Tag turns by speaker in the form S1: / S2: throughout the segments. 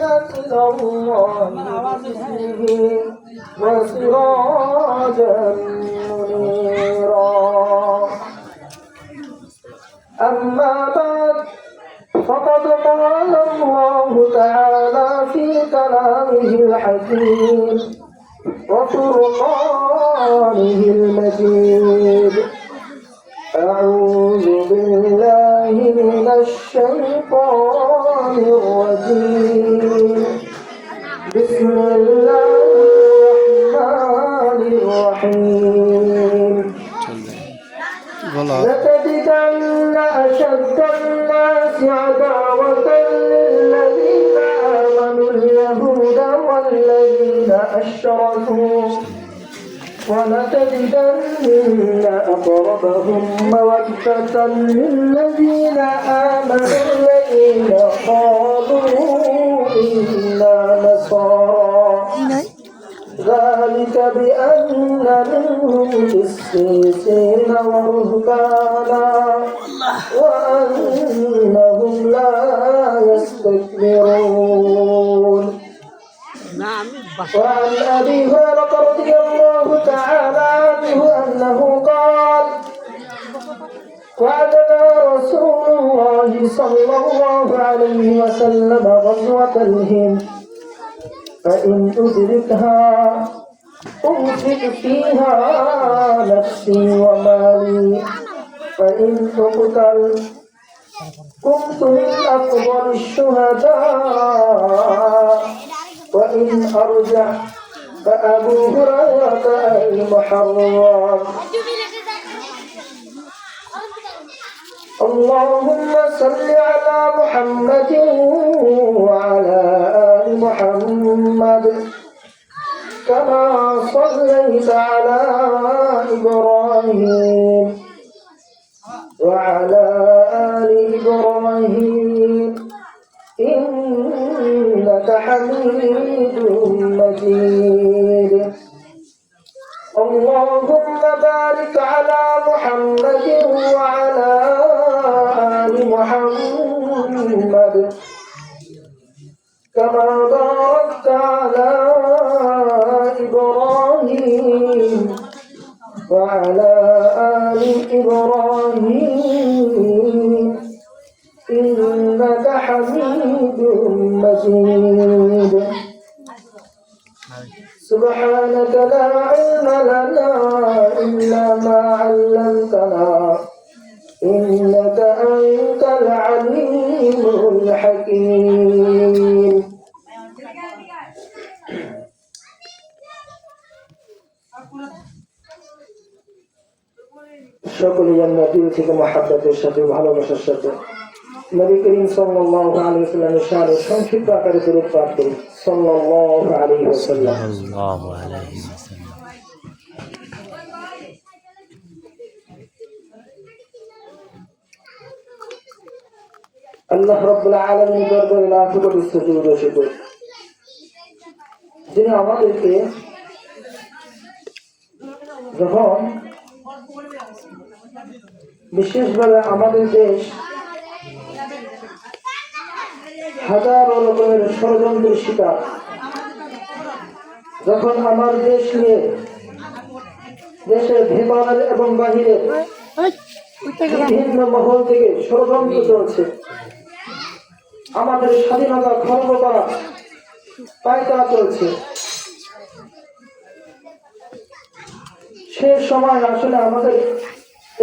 S1: إلى الله بإذنه وسراجا منيرا. أما بعد، فقد قال الله تعالى في كلامه الحكيم وفرقانه المجيد: أعوذ بالله من الشيطان الرجيم. بسم الله الرحمن الرحيم. لتجدن أشد الناس عداوة للذين آمنوا اليهود والذين أشركوا، ولتجدن أقربهم مودة للذين آمنوا الذين قالوا إنا نصارى، ذلك بأن منهم قسيسين ورهبانا وأنهم لا يستكبرون. وعن أبي هريرة رضي الله تعالى عنه أنه قال: وعدنا رسول الله صلى الله عليه وسلم غزوة الهند، فإن أدركها أنفق فيها نفسي ومالي، فإن تقتل كنت من أفضل الشهداء، وإن أرجع فأبو هريرة المحرم. اللهم صل على محمد وعلى آل محمد كما صليت على إبراهيم وعلى آل إبراهيم إنك حميد مجيد. اللهم بارك على محمد وعلى آل محمد كما باركت على إبراهيم وعلى آل إبراهيم إنك حميد مجيد. سبحانك لا علم لنا إلا ما علمتنا إنك أنت العليم الحكيم. সকলে জান্নাতীয় থেকে মহব্বতের সাথে ভালোবাসার সাথে নবী করিম সাল্লাল্লাহু আলাইহি ওয়াসাল্লামের শানে সংক্ষিপ্ত আকারে দরুদ পাঠ করি। সাল্লাল্লাহু আলাইহি ওয়াসাল্লাম। সাল্লাল্লাহু আলাইহি ওয়াসাল্লাম। আল্লাহ রাব্বুল আলামিন দরবারে লাখ কোটি স্তোত্র ও শুকর, যিনি আমাদেরকে যখন বিশেষভাবে আমাদের দেশ হাজারো রকমের ষড়যন্ত্রের শিকার, যখন আমার দেশ নিয়ে দেশের ভেতরের এবং বাহিরে বিভিন্ন মহল থেকে ষড়যন্ত্র চলছে, আমাদের স্বাধীনতা খর্ব করা পায়তারা চলছে, সে সময় আসলে আমাদের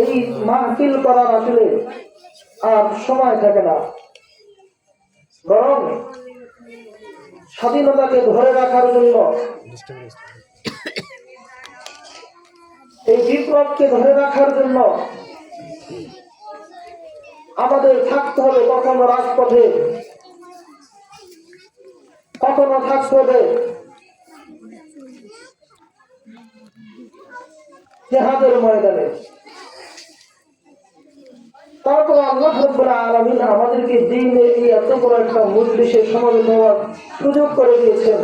S1: এই মাহফিল করার আসলে আর সময় থাকে না, বরং স্বাধীনতাকে ধরে রাখার জন্য, এই বিপ্লবকে ধরে রাখার জন্য আমাদের থাকতে হবে কখনো রাজপথে, কখনো থাকতে হবে জিহাদের ময়দানে। তারপর আল্লাহ রাব্বুল আলামিন আমাদেরকে দ্বীনের এই এত বড় একটা মজলিসে সমবেত হওয়ার সুযোগ করে দিয়েছেন।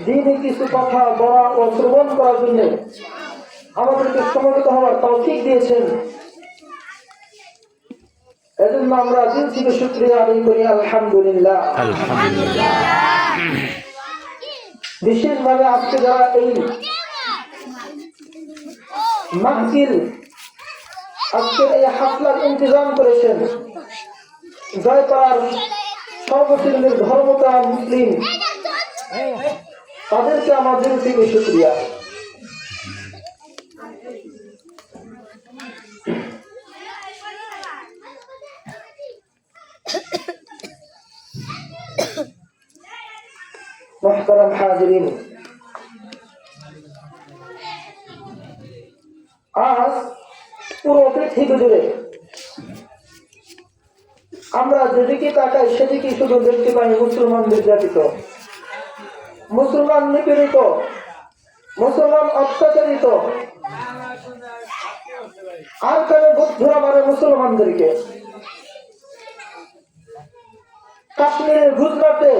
S1: দ্বীনে কিছু কথা বলা ও শ্রবণ করার জন্য আমাদেরকে সমবেত হওয়ার তৌফিক দিয়েছেন। এজন্য আমরা দিল থেকে শুকরিয়া আদায় করি আলহামদুলিল্লাহ। বিশেষভাবে আজকে যারা এই মাহফিল আজকে এই হাফলার ইন্তজাম করেছেন, জয়পাড়ার সর্বশ্রেণীর ধর্মপ্রাণ মুসলিম, তাদেরকে আমার দিল থেকে শুকরিয়া। মুহতারাম হাজিরিন, আজ পুরো পৃথিবী জুড়ে আমরা যেদিকে তাকাই সেদিকে শুধু দেখতে পাই মুসলমান নির্যাতিত, মুসলমান নিপীড়িত, মুসলমান অত্যাচারিত। আর কেন বৌদ্ধরা মারে মুসলমানদেরকে? কাশ্মীরের গুজরাটে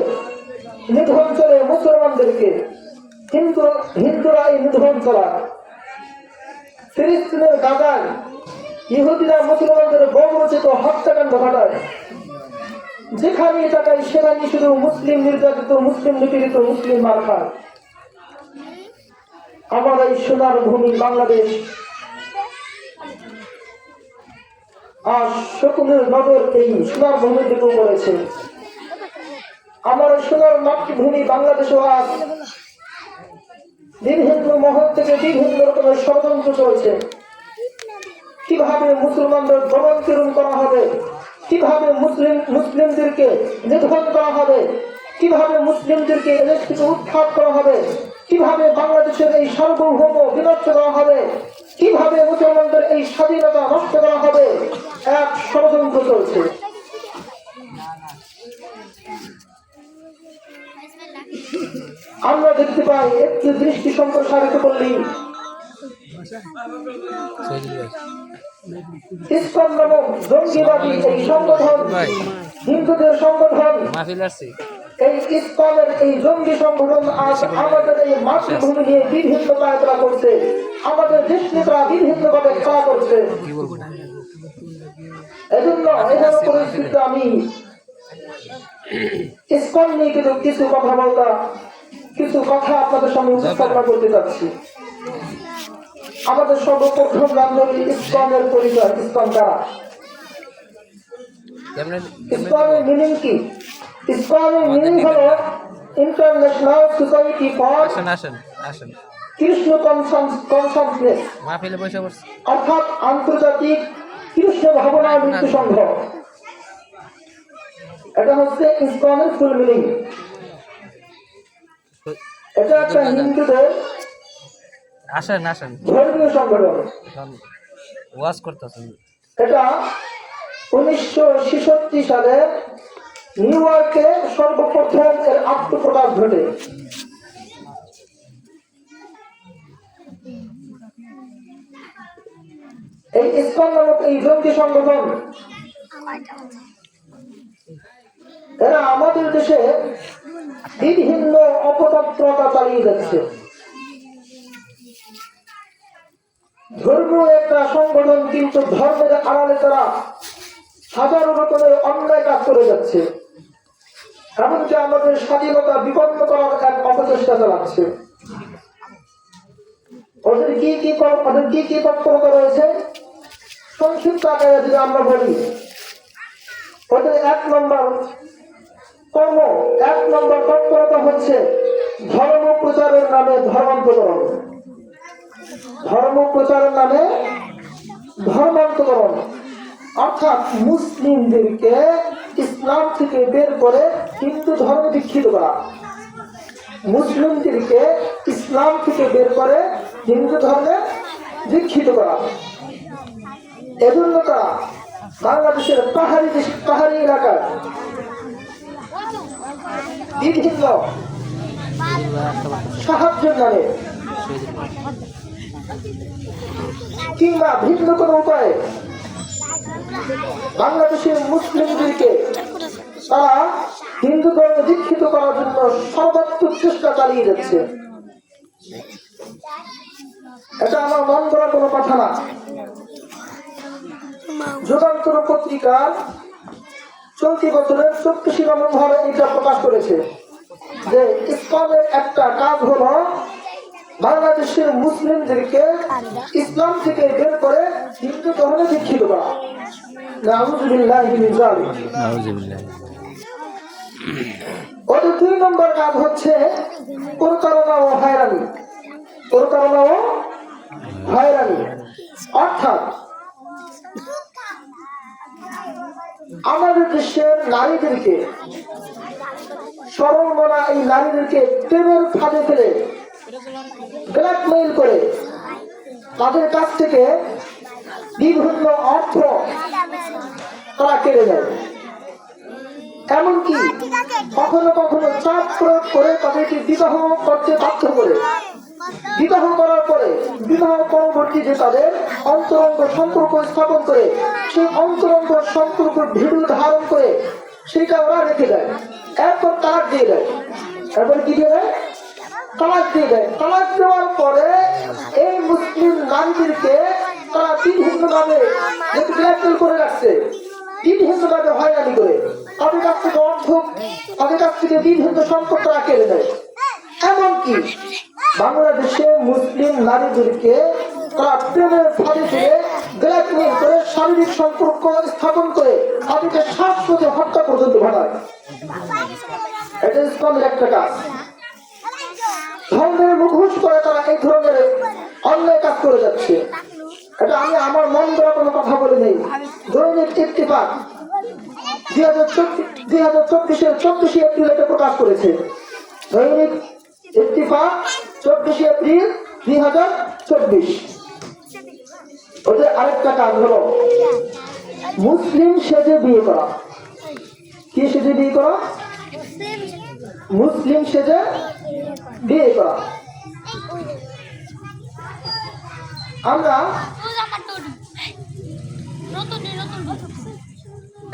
S1: নিধন চলে মুসলমানদেরকে, হিন্দুরা এই নিধন চালায়। ফিলিস্তিনের গাজায় ইহুদিরা মুসলমানদের বহুরচিত হত্যাকাণ্ড ঘটায়। যেখানে তাকাই সেখানে শুধু মুসলিম নির্যাতিত, মুসলিম নিপীড়িত, মুসলিম মার খায়। আমার এই সোনার ভূমি বাংলাদেশ আর সকলের নজর এই সোনার ভূমির দিকে পড়েছে। আমার সোনার মাতৃভূমি বাংলাদেশও আজ বিভিন্ন মহল থেকে বিভিন্ন রকমের ষড়যন্ত্র চলছে। কিভাবে মুসলমানদের দমন করা হবে, কিভাবে মুসলিমদেরকে নিধন করা হবে, কিভাবে মুসলিমদেরকে এদেশ থেকে উৎখাত করা হবে, কিভাবে বাংলাদেশের এই সার্বভৌম বিনষ্ট করা হবে, কিভাবে মুসলমানদের এই স্বাধীনতা নষ্ট করা হবে, এক ষড়যন্ত্র চলছে। আমরা দেখতে পাই একটি দৃষ্টি সম্প্রসারিত করলেই ইসলাম নামক জঙ্গিবাদী এই সংগঠন, হিন্দুদের সংগঠন, এই ইসলামের এই জঙ্গি সংগঠন আজ আমাদের এই মাতৃভূমি নিয়ে বিভিন্ন পায়তারা করছে, আমাদের দেশ নেতারা বিভিন্ন ভাবে খেলা করছে। এজন্য এখানে পরিস্থিতিতে আমি ইসলাম নিয়ে কিছু কথা বলতে, কিছু কথা আপনাদের সামনে উপস্থাপনা করতে চাচ্ছি। আমাদের সর্বপ্রথম জানতে ইসলামের পরিচয়। ইসলাম কারা? ইসলামের মিনিং কি? ইসলামের মিনিং হলো international society for Krishna consciousness, অর্থাৎ আন্তর্জাতিক কৃষ্ণ ভাবনা মৃত্যু সংঘ। এটা হচ্ছে ইসলামের ফুল মিনিং। এটা একটা হিন্দুদের ধর্মীয় সংগঠন। এটা 1966 সালে নিউ ইয়র্কে সর্বপ্রথম এর আত্মপ্রকাশ ঘটে। এই ইসলাম নামক এই জঙ্গি সংগঠন এরা আমাদের দেশে বিভিন্ন অপতৎপরতা চালিয়ে যাচ্ছে। ধর্মীয় একটা সংগঠন, কিন্তু ধর্মের আড়ালে তারা হাজারো রকমের অন্যায় কাজ করে যাচ্ছে, এমনকি আমাদের স্বাধীনতা বিপন্ন করার এক অপচেষ্টা চালাচ্ছে। ওদের কি কি তৎপরতা রয়েছে সংক্ষিপ্ত আকারে যদি আমরা বলি, ওদের এক নম্বর তৎপরতা হচ্ছে ধর্ম প্রচারের নামে ধর্মান্তকরণ। ধর্ম প্রচারের নামে ধর্মান্তকরণ অর্থাৎ মুসলিমদেরকে ইসলাম থেকে বের করে হিন্দু ধর্মে দীক্ষিত করা। মুসলিমদেরকে ইসলাম থেকে বের করে হিন্দু ধর্মে দীক্ষিত করা। এজন্য তারা বাংলাদেশের পাহাড়ি এলাকার বিভিন্ন সাহায্যের নামে কিংবা ভিন্ন কোনো উপায়ে বাংলাদেশের মুসলিমদেরকে তারা হিন্দু ধর্মে দীক্ষিত করার জন্য সর্বাত্মক চেষ্টা চালিয়ে যাচ্ছে। এটা আমার মন করা কোনো কথা না। যুগান্তর পত্রিকার চলতি বছরের 34 নম্বর এটা প্রকাশ করেছে যে ইসলামের একটা কাজ হলো বাংলাদেশের মুসলিমদেরকে ইসলাম থেকে বের করে হিন্দু ধর্মে দীক্ষিত করা। নাউযুবিল্লাহি মিন যালিক। ওদের 2 নম্বর কাজ হচ্ছে প্রতারণা ও হয়রানি। প্রতারণা ও হয়রানি অর্থাৎ আমাদের দেশের নারীদেরকে সরল মনা এই নারীদেরকে প্রেমের ফাঁদে ফেলে ব্ল্যাকমেইল করে তাদের কাছ থেকে বিভিন্ন অর্থ তারা কেড়ে নেয়। এমনকি কখনো কখনো চাপ প্রয়োগ করে তাদেরকে বিবাহ করতে বাধ্য করে, বিবাহ করার পরে বিবাহ পরবর্তীতে তাদের অন্তরঙ্গ সম্পর্ক স্থাপন করে সেই অন্তরঙ্গ সম্পর্ক ভিডিও ধারণ করে সেটা ওরা রেখে দেয়। এরপর তালাক দিয়ে দেয়। এরপর কি দিয়ে দেয়? তালাক দিয়ে দেয়। তালাক দেওয়ার পরে এই মুসলিম নারীদেরকে তারা বিভিন্নভাবে ব্ল্যাকমেইল করে রাখছে, বিভিন্নভাবে হয়রানি করে তাদের কাছ থেকে অর্থ, তাদের কাছ থেকে বিভিন্ন সম্পদ তারা কেড়ে নেয়। এমনকি বাংলাদেশে মুসলিম নারীদেরকে তারা প্রেমের ফাঁদে ফেলে ব্ল্যাকমেইল করে শারীরিক সম্পর্ক স্থাপন করে তাদেরকে শ্বাসরোধে হত্যা পর্যন্ত ঘটায়। এটা ইসলামের একটা কাজ। ধর্মের মুখোশ করে তারা এই ধরনের অন্যায় কাজ করে যাচ্ছে। এটা আমি আমার মন করা কোনো কথা বলে নেই। দৈনিক ইত্তেফাক 2024-এর 24 এপ্রিল এটা প্রকাশ করেছে। দৈনিক ইত্তেফাক 24 এপ্রিল 2024। ওদের আরেকটা কাজ হলো মুসলিম সেজে বিয়ে করা। কি সেজে বিয়ে করা? মুসলিম সেজে বিয়ে করা। আমরা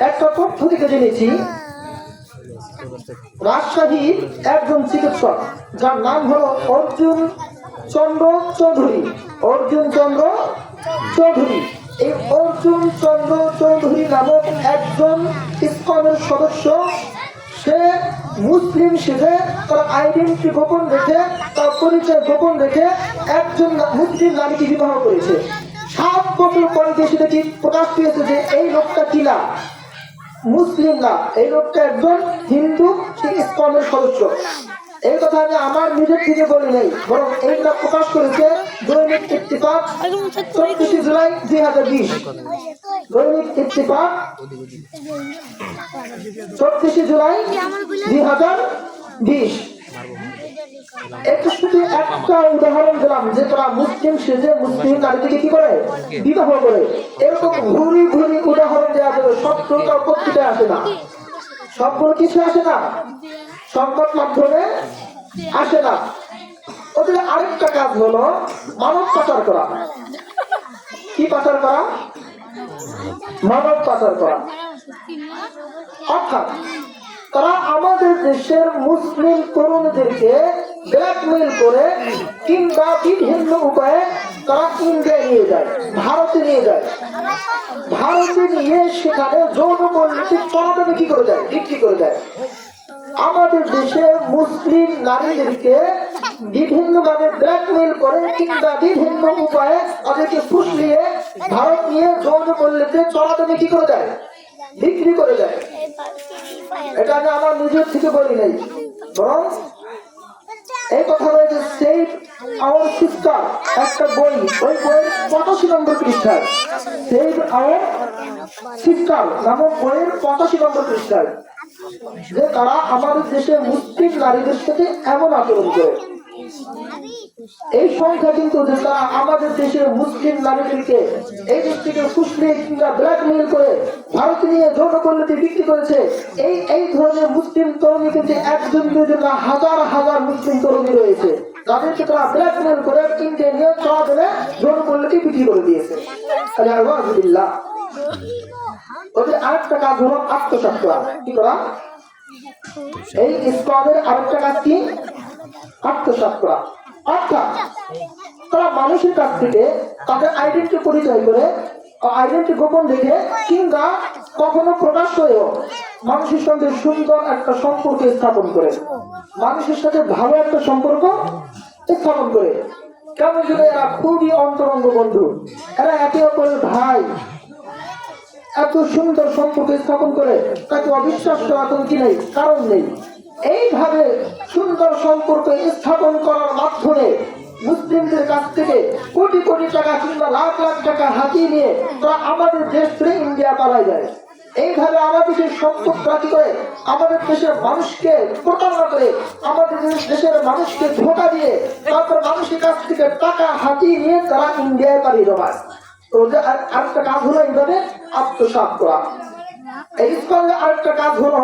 S1: একটা তথ্য থেকে জেনেছি রাজশাহীর একজন চিকিৎসক যার নাম হলো অর্জুন চন্দ্র চৌধুরী। অর্জুন চন্দ্র চৌধুরী। এই অর্জুন চন্দ্র চৌধুরী নামক একজন ইসকনের সদস্য, সে মুসলিম সেজে তার আইডেন্টিটি গোপন রেখে, তার পরিচয় গোপন রেখে একজন মুসলিম নারীকে বিবাহ করেছে। 7 বছর পরে সেটা কি প্রকাশ পেয়েছে যে এই লোকটা কিনা মুসলিম না, এই লোকটা একজন হিন্দু, সে ইসকনের সদস্য। এই কথা আমি আমার নিজের থেকে বলি নাই, বরং এইটা প্রকাশ করেছে দৈনিক ইত্তেফাক 24 জুলাই 2020। দৈনিক ইত্তেফাক 24 জুলাই 2020। এটা শুধু একটা উদাহরণ দিলাম যে তারা মুসলিম সেজে মুসলিম নারীদেরকে কি করে? বিবাহ করে। এরকম ঘুরি ঘুরি উদাহরণ দেওয়া যাবে। সবগুলো পত্রিকায় আসে না, সবগুলো কিছু আসে না, সংবাদ মাধ্যমে আসে না। ওদের আরেকটা কাজ হলো মানব পাচার করা। কি পাচার করা? মানব পাচার করা। অর্থাৎ তারা আমাদের দেশের মুসলিম তরুণদেরকে ব্ল্যাকমেইল করে কিংবা বিভিন্ন উপায়ে তারা ইন্ডিয়ায় নিয়ে যায়, ভারতে নিয়ে যায়। ভারতে নিয়ে সেখানে যৌন মূল্যে চড়াদামে কি করে দেয়? বিক্রি করে দেয়। আমাদের দেশে মুসলিম নারীদেরকে বিভিন্নভাবে ব্ল্যাকমেইল করে কিংবা বিভিন্ন উপায়ে তাদেরকে ফুসলিয়ে ভারত নিয়ে যৌন মূল্যে চড়াদামে কি করে দেয়? বিক্রি করে দেয়। এটা আমি আমার নিজের থেকে বলি নাই, বরং এই কথা রয়েছে সেভ আওয়ার সিস্টার একটা বই, ওই বইয়ের 85 নম্বর পৃষ্ঠায়, সেভ আওয়ার সিস্টার নামক বইয়ের 85 নম্বর পৃষ্ঠায়, যে তারা আমাদের দেশে মুসলিম নারীদের সাথে এমন আচরণ করে। এই সংখ্যা কিন্তু যে তারা আমাদের দেশের মুসলিম নারীদেরকে এই দেশ থেকে ফুসলিয়ে কিংবা ব্ল্যাকমেইল করে ভারতে নিয়ে যৌন পল্লীতে বিক্রি করেছে, এই ধরনের মুসলিম তরুণী কিন্তু 1 2 না হাজার হাজার মুসলিম তরুণী রয়েছে, তাদেরকে তারা ব্ল্যাকমেইল করে কিনতে নিয়ে চড়া দিলে যৌন পল্লীতে বিক্রি করে দিয়েছে। আলহামদুলিল্লাহ। ওদের আরেকটা কাজ হলো আত্মসাৎ করা। কি করা? এই ইসলামের আরেকটা কাজ কি? আত্মসাৎ করা। অর্থাৎ তারা মানুষের কাছ থেকে তাদের আইডেন্টিটি পরিচয় করে আইডেন্টি গোপন রেখে কিংবা কখনো প্রকাশ করেও মানুষের সঙ্গে সুন্দর একটা সম্পর্ক স্থাপন করে, মানুষের সাথে ভালো একটা সম্পর্ক স্থাপন করে। কেমন যদি এরা খুবই অন্তরঙ্গ বন্ধু, এরা একে অপরের ভাই, এত সুন্দর সম্পর্ক স্থাপন করে, তাকে অবিশ্বাস করার কোনো কি নেই, কারণ নেই। এইভাবে সুন্দর সম্পর্ক স্থাপন করার মাধ্যমে মুসলিমদের কাছ থেকে কোটি কোটি টাকা কিংবা লাখ লাখ টাকা হাতিয়ে নিয়ে তারা আমাদের দেশ থেকে ইন্ডিয়া পালায় যায়। এইভাবে আমাদের সম্পদ প্রাপ্তি করে, আমাদের দেশের মানুষকে প্রতারণা করে, আমাদের দেশের মানুষকে ধোঁকা দিয়ে তারপর মানুষের কাছ থেকে টাকা হাতিয়ে নিয়ে তারা ইন্ডিয়ায় পালিয়ে জমায়। আরেকটা কাজ হলো এইভাবে আত্মসাৎ করা। এই আরেকটা কাজ হলো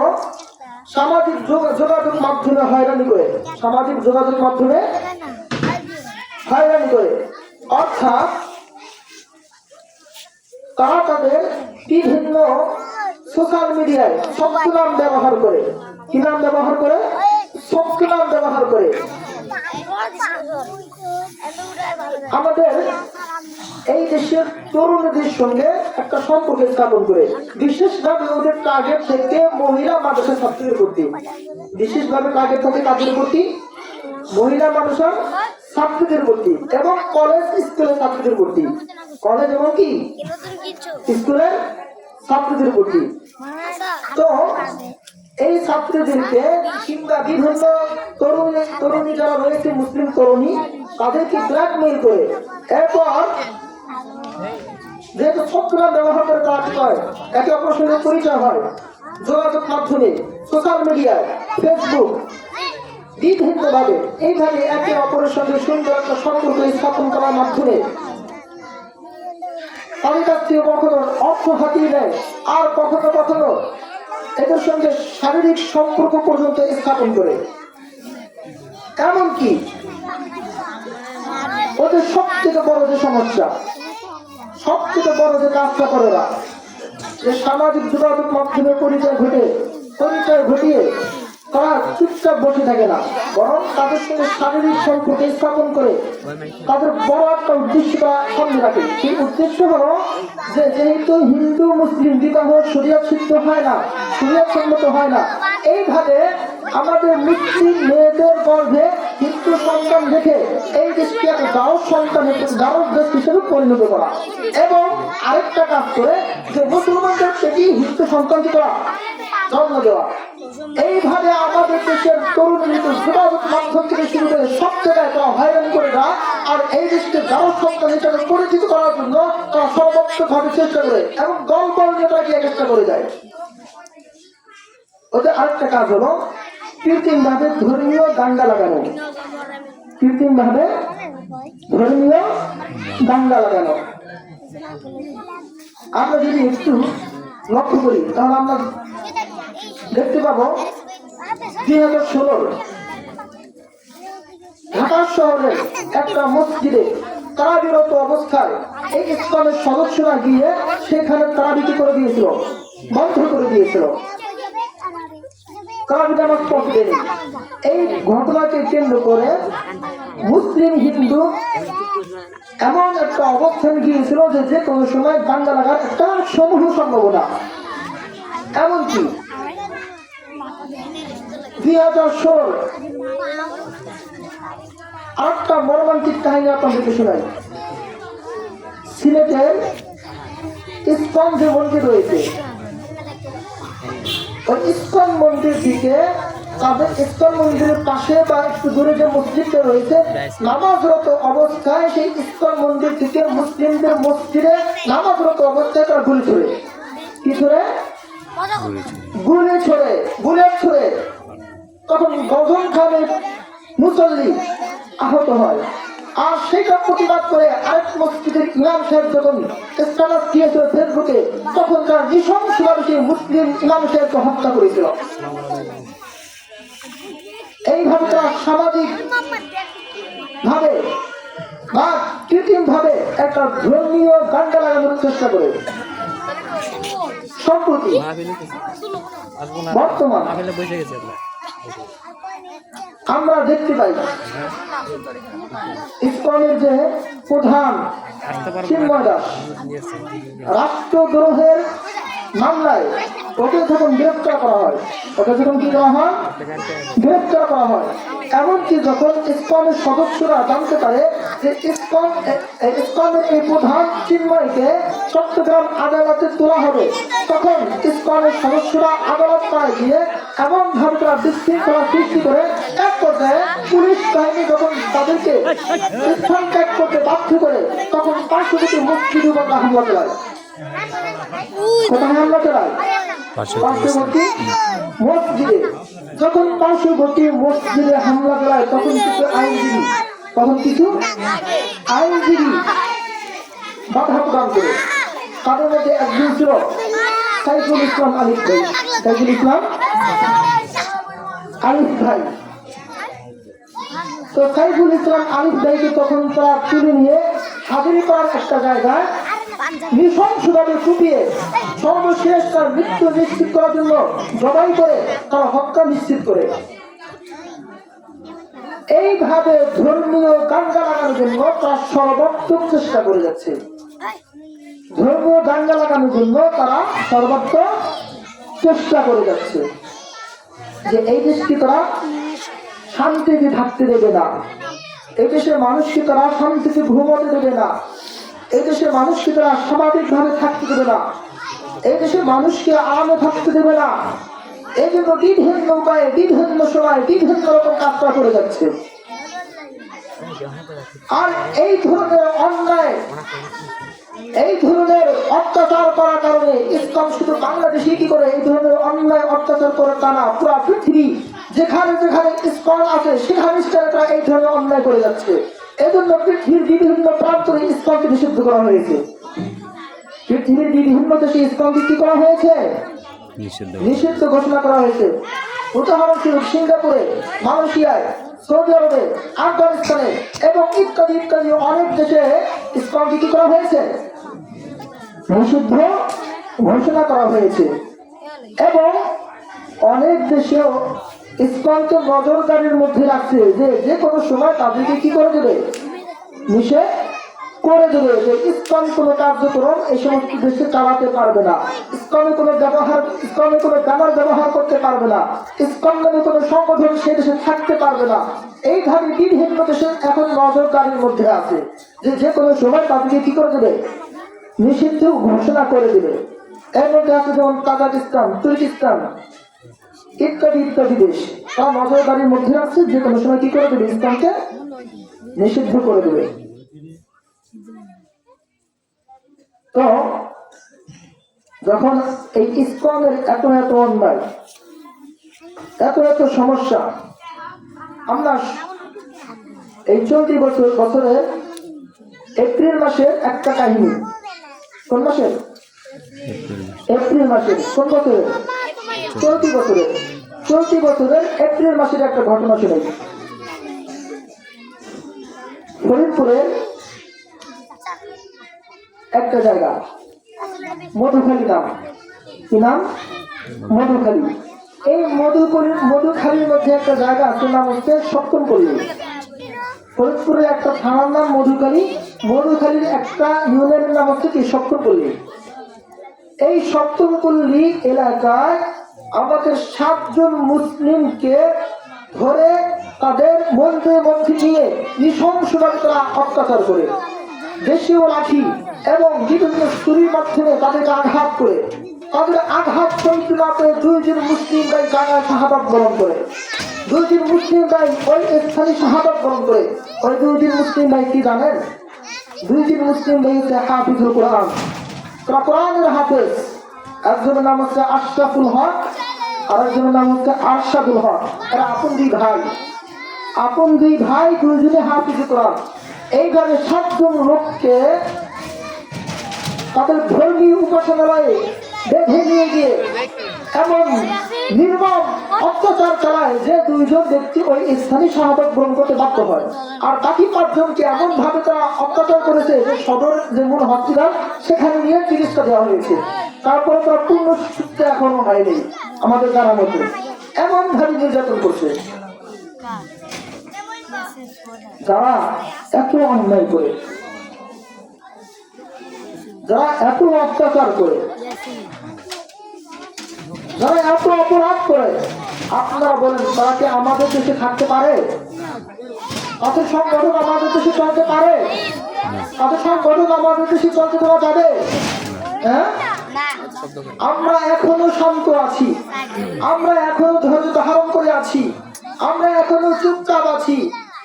S1: সামাজিক যোগাযোগ মাধ্যমে হয়রানি করে, সামাজিক যোগাযোগ মাধ্যমে হয়রানি করে, অর্থাৎ তারা তাদের বিভিন্ন সোশ্যাল মিডিয়ায় শক্তি নাম ব্যবহার করে, কি নাম ব্যবহার করে, শক্তি নাম ব্যবহার করে আমাদের এই দেশের তরুণদের সঙ্গে একটা সম্পর্ক স্থাপন করে, বিশেষভাবে ওদের টার্গেট থেকে মহিলা মাদ্রাসা ছাত্রীদের প্রতি, বিশেষভাবে টার্গেট থাকে কাদের প্রতি, মহিলা মাদ্রাসা ছাত্রীদের প্রতি এবং কলেজ স্কুলের ছাত্রীদের প্রতি, কলেজ এবং কি স্কুলের ছাত্রীদের প্রতি। তো এই ছাত্রীদেরকে কিংবা বিভিন্ন তরুণী যারা রয়েছে, মুসলিম তরুণী, তাদেরকে ব্ল্যাকমেইল করে, এরপর যেহেতু শত্রুরা ব্যবহার করে তারা কি হয়, একে অপরের সঙ্গে পরিচয় হয় যোগাযোগ মাধ্যমে, সোশ্যাল মিডিয়ায়, ফেসবুক, বিভিন্নভাবে এইভাবে একে অপরের সঙ্গে সুন্দর একটা সম্পর্ক স্থাপন করার মাধ্যমে তাদের কাছ থেকে কখনো অর্থ হাতিয়ে নেয়, আর কখনো কখনো এদের সঙ্গে শারীরিক সম্পর্ক পর্যন্ত স্থাপন করে। এমনকি ওদের সব থেকে বড় যে সমস্যা, সব থেকে বড় যে কাজটা করে ওরা, যে সামাজিক যোগাযোগ মাধ্যমে পরিচয় ঘটিয়ে তারা চুপচাপ বসে থাকে না, বরং তাদের সঙ্গে শারীরিক সম্পর্ক স্থাপন করে তাদের বড় একটা উদ্দেশ্যটা সামনে রাখে। সেই উদ্দেশ্য হলো যে যেহেতু হিন্দু মুসলিম বিবাহ শরিয়ত সিদ্ধ হয় না, শরিয়ত সম্মত হয় না, এইভাবে আমাদের মুসলিম মেয়েদের গর্ভে হিন্দু সন্তান দেখে এই দেশকে একটা গাঁও সন্তান, গাঁও দেশ হিসেবে পরিণত করা, এবং আরেকটা কাজ করে যে মুসলমানদের থেকে হিন্দু সন্তানকে করা, জন্ম দেওয়া। এইভাবে আমাদের দেশের তরুণ যোগাযোগ মাধ্যম থেকে শুরু করে সব জায়গায় তারা হয়রানি করে না, আর এই দেশকে গাঁও সন্তান হিসেবে পরিচিত করার জন্য তারা সর্বোচ্চভাবে চেষ্টা করে এবং দল বল নিয়ে তারা গিয়ে চেষ্টা করে যায়। ওদের আরেকটা কাজ হলো কৃত্রিম ভাবে ধর্মীয় দাঙ্গা লাগানো, কৃত্রিম ভাবে ধর্মীয় দাঙ্গা লাগানো। আমরা যদি একটু লক্ষ্য করি তাহলে আমরা দেখতে পাবো 2016 ঢাকা শহরের একটা মসজিদে তারাবিরত অবস্থায় এই ইসলামের সদস্যরা গিয়ে সেখানে তারাবিটি করে দিয়েছিল, বন্ধ করে দিয়েছিল, তারাবি নামাজ পড়তে দেয়নি। এই ঘটনাকে কেন্দ্র করে মুসলিম হিন্দু এমন একটা অবস্থান গিয়েছিল যে কোনো সময় দাঙ্গা লাগার একটা সমূহ সম্ভাবনা। এমনকি 2016 আরেকটা মর্মান্তিক কাহিনী আপনাদেরকে শোনাই। সিলেটের ইস্কন যে মন্দির রয়েছে, ওই ইস্কন মন্দির দিকে তাদের ইস্কন মন্দিরের পাশে বা একটু দূরে যে মসজিদটা রয়েছে, নামাজরত অবস্থায় সেই ইস্কন মন্দির থেকে মুসলিমদের মসজিদে নামাজরত অবস্থায় তারা গুলি ছড়ে, কি ছড়ে, বুলেট ছড়ে, তখন গজন খানের মুসল্লি আহত হয়। আর সেটা প্রতিবাদ করে আরেক মসজিদের ইমাম সাহেব যখন স্ট্যাটাস দিয়েছিল ফেসবুকে, তখন তার নৃশংসভাবে সেই মুসলিম ইমাম সাহেবকে হত্যা করেছিল। এইভাবে তারা সামাজিক ভাবে বা কৃত্রিম ভাবে একটা ধর্মীয় দাঙ্গা লাগানোর চেষ্টা করে। সম্প্রতি বর্তমান আমরা দেখতে পাই ইসকনের যে প্রধান চিন্ময় দাস রাষ্ট্রদ্রোহের মামলায় ওকে যখন গ্রেফতার করা হয়, ওকে যখন কি করা হয়, গ্রেফতার করা হয়, এমনকি যখন ইসকনের সদস্যরা জানতে পারে যে ইসকনের এই প্রধান চিন্ময়কে চট্টগ্রাম আদালতে তোলা হবে, তখন ইসকনের সদস্যরা আদালত পায় গিয়ে এমন ভাবে তারা বিশৃঙ্খলা সৃষ্টি করে এক পর্যায়ে পুলিশ বাহিনী যখন তাদেরকে স্থান ত্যাগ করতে বাধ্য করে, তখন পার্শ্ববর্তী মসজিদের উপর হামলা চালায়। কোথায় হামলা চালায়? পার্শ্ববর্তী মসজিদে। যখন পার্শ্ববর্তী মসজিদে হামলা চালায়, তখন কিছু আইনজীবী বাধা প্রদান করে। তাদের মধ্যে একজন ছিল সাইফুল ইসলাম আলিফ ভাই। সাইফুল ইসলাম আলিফ ভাই। তো সাইফুল ইসলাম আলিফ ভাইকে তখন তারা তুলে নিয়ে হাজিরপাড়ার একটা জায়গায় নৃশংসভাবে কুপিয়ে সর্বশেষ তার মৃত্যু নিশ্চিত করার জন্য জবাই করে তারা হত্যা নিশ্চিত করে। এইভাবে ধর্মীয় দাঙ্গা লাগানোর জন্য তারা সর্বাত্মক চেষ্টা করে যাচ্ছে। ধর্মীয় দাঙ্গা লাগানোর জন্য তারা সর্বাত্মক চেষ্টা করে যাচ্ছে যে এই দেশকে তারা শান্তিতে থাকতে দেবে না, এই দেশের মানুষকে তারা শান্তিতে ঘুমাতে দেবে না, এই দেশের মানুষকে তারা স্বাভাবিকভাবে থাকতে দেবে না, এই দেশের মানুষকে আরামে থাকতে দেবে না। এই জন্য বিভিন্ন উপায়ে বিভিন্ন সময় বিভিন্ন রকম কাজটা করে যাচ্ছে। আর এই ধরনের অন্যায়, এই ধরনের অত্যাচার করার কারণে ইসলাম শুধু বাংলাদেশে কি করে এই ধরনের অন্যায় অত্যাচার করার টানা পুরা পৃথিবী যেখানে যেখানে ইসলাম আছে সেখানে তারা এই ধরনের অন্যায় করে যাচ্ছে। এজন্য পৃথিবীর বিভিন্ন প্রান্তে ইসলামকে নিষিদ্ধ করা হয়েছে। পৃথিবীর বিভিন্ন দেশে ইসলামকে কি করা হয়েছে? নিষিদ্ধ ঘোষণা করা হয়েছে। উদাহরণস্বরূপ সিঙ্গাপুরে, মালয়েশিয়ায়, সৌদি আরবে, আফগানিস্তানে এবং ইত্যাদি ইত্যাদি অনেক দেশে ইসলামকে কি করা হয়েছে? নিষিদ্ধ ঘোষণা করা হয়েছে। এবং অনেক দেশেও ইসলামকে নজরদারির মধ্যে রাখছে যে যে কোনো সময় তাদেরকে কি করে দেবে? নিষেধ করে দেবে যে ইসলামী কোনো কার্যক্রম এই সমস্ত দেশে চালাতে পারবে না, ইসলামী কোনো ব্যানার ব্যবহার করতে পারবে না, ইসলাম নামে কোনো সংগঠন সে দেশে থাকতে পারবে না। এইভাবে বিভিন্ন দেশে এখন নজরদারির মধ্যে আছে যে যে কোনো সময় তাদেরকে কি করে দেবে? নিষিদ্ধ ঘোষণা করে দেবে। এর মধ্যে আছে যেমন কাজাকিস্তান, তুর্কিস্তান ইত্যাদি ইত্যাদি দেশ, তারা নজরদারির মধ্যে আছে যে কোনো সময় কি করে দেবে? ইসলামকে নিষিদ্ধ করে দেবে। তো যখন এই ইসলামের এত এত অন্যায়, এত এত সমস্যা, আমরা এই চলতি বছরের এপ্রিল মাসের একটা কাহিনী, কোন মাসের? এপ্রিল মাসের। কোন বছরের? চলতি বছরের এপ্রিল মাসের একটা ঘটনা শুনে। ফরিদপুরের একটা জায়গা মধুখালী নাম, কি নাম? মধুখালী। এই মধুখালীর মধ্যে একটা জায়গা আছে, নাম হচ্ছে সপ্তমপল্লী। ফরিদপুরের একটা থানার নাম মধুখালী, মধুখালীর একটা ইউনিয়নের নাম হচ্ছে কি? সপ্তমপল্লী। এই সপ্তমপল্লী এলাকায় আমাদের 7 জন মুসলিমকে ধরে তাদের মধ্যে নিয়ে নৃশংসভাবে তারা অত্যাচার করে, দেশীয় লাঠি এবং বিভিন্ন ছুরির মাধ্যমে তাদেরকে আঘাত করে, তাদের আঘাত সহ্য না করে 2 জন মুসলিম ভাই জায়গায় শাহাদাত বরণ করে। 2 জন মুসলিম ভাই ওই স্থানে শাহাদাত বরণ করে। ওই 2 জন মুসলিম ভাই কি জানেন? 2 জন মুসলিম ভাই হচ্ছে হাফিজুল কোরআন, কোরআনের হাফেজ। একজনের নাম হচ্ছে আশরাফুল হক আর একজনের নাম হচ্ছে আরশাদুল হক। এরা আপন 2 ভাই, 2 জনে হাফিজুল কোরআন। এইভাবে 7 জন লোককে তাদের ধর্মীয় উপাসনালয়ে বেঁধে নিয়ে গিয়ে এমন নির্মম অত্যাচার চালায় যে 2 জন ব্যক্তি ওই স্থানে শাহাদাত বরণ করতে বাধ্য হয়। আর বাকি 5 জনকে এমন ভাবে তারা অত্যাচার করেছে যে সদর যে মূল হসপিটাল সেখানে নিয়ে চিকিৎসা দেওয়া হয়েছে। তারপরে তারা পূর্ণ সুস্থ এখনো হয়নি আমাদের জানার মতো, এমন ভাবে নির্যাতন করছে। যারা এত অন্যায় করে, যারা এত অত্যাচার করে, যারা এত অপরাধ করে, আপনারা বলেন তারা কি আমাদের দেশে থাকতে পারে? তাদের সংগঠন আমাদের দেশে চলতে পারে? তাদের সংগঠন আমাদের দেশে চলতে দেওয়া যাবে? হ্যাঁ, আমরা এখনো শান্ত আছি, আমরা এখনো ধৈর্য ধারণ করে আছি, আমরা এখনো চুপচাপ আছি।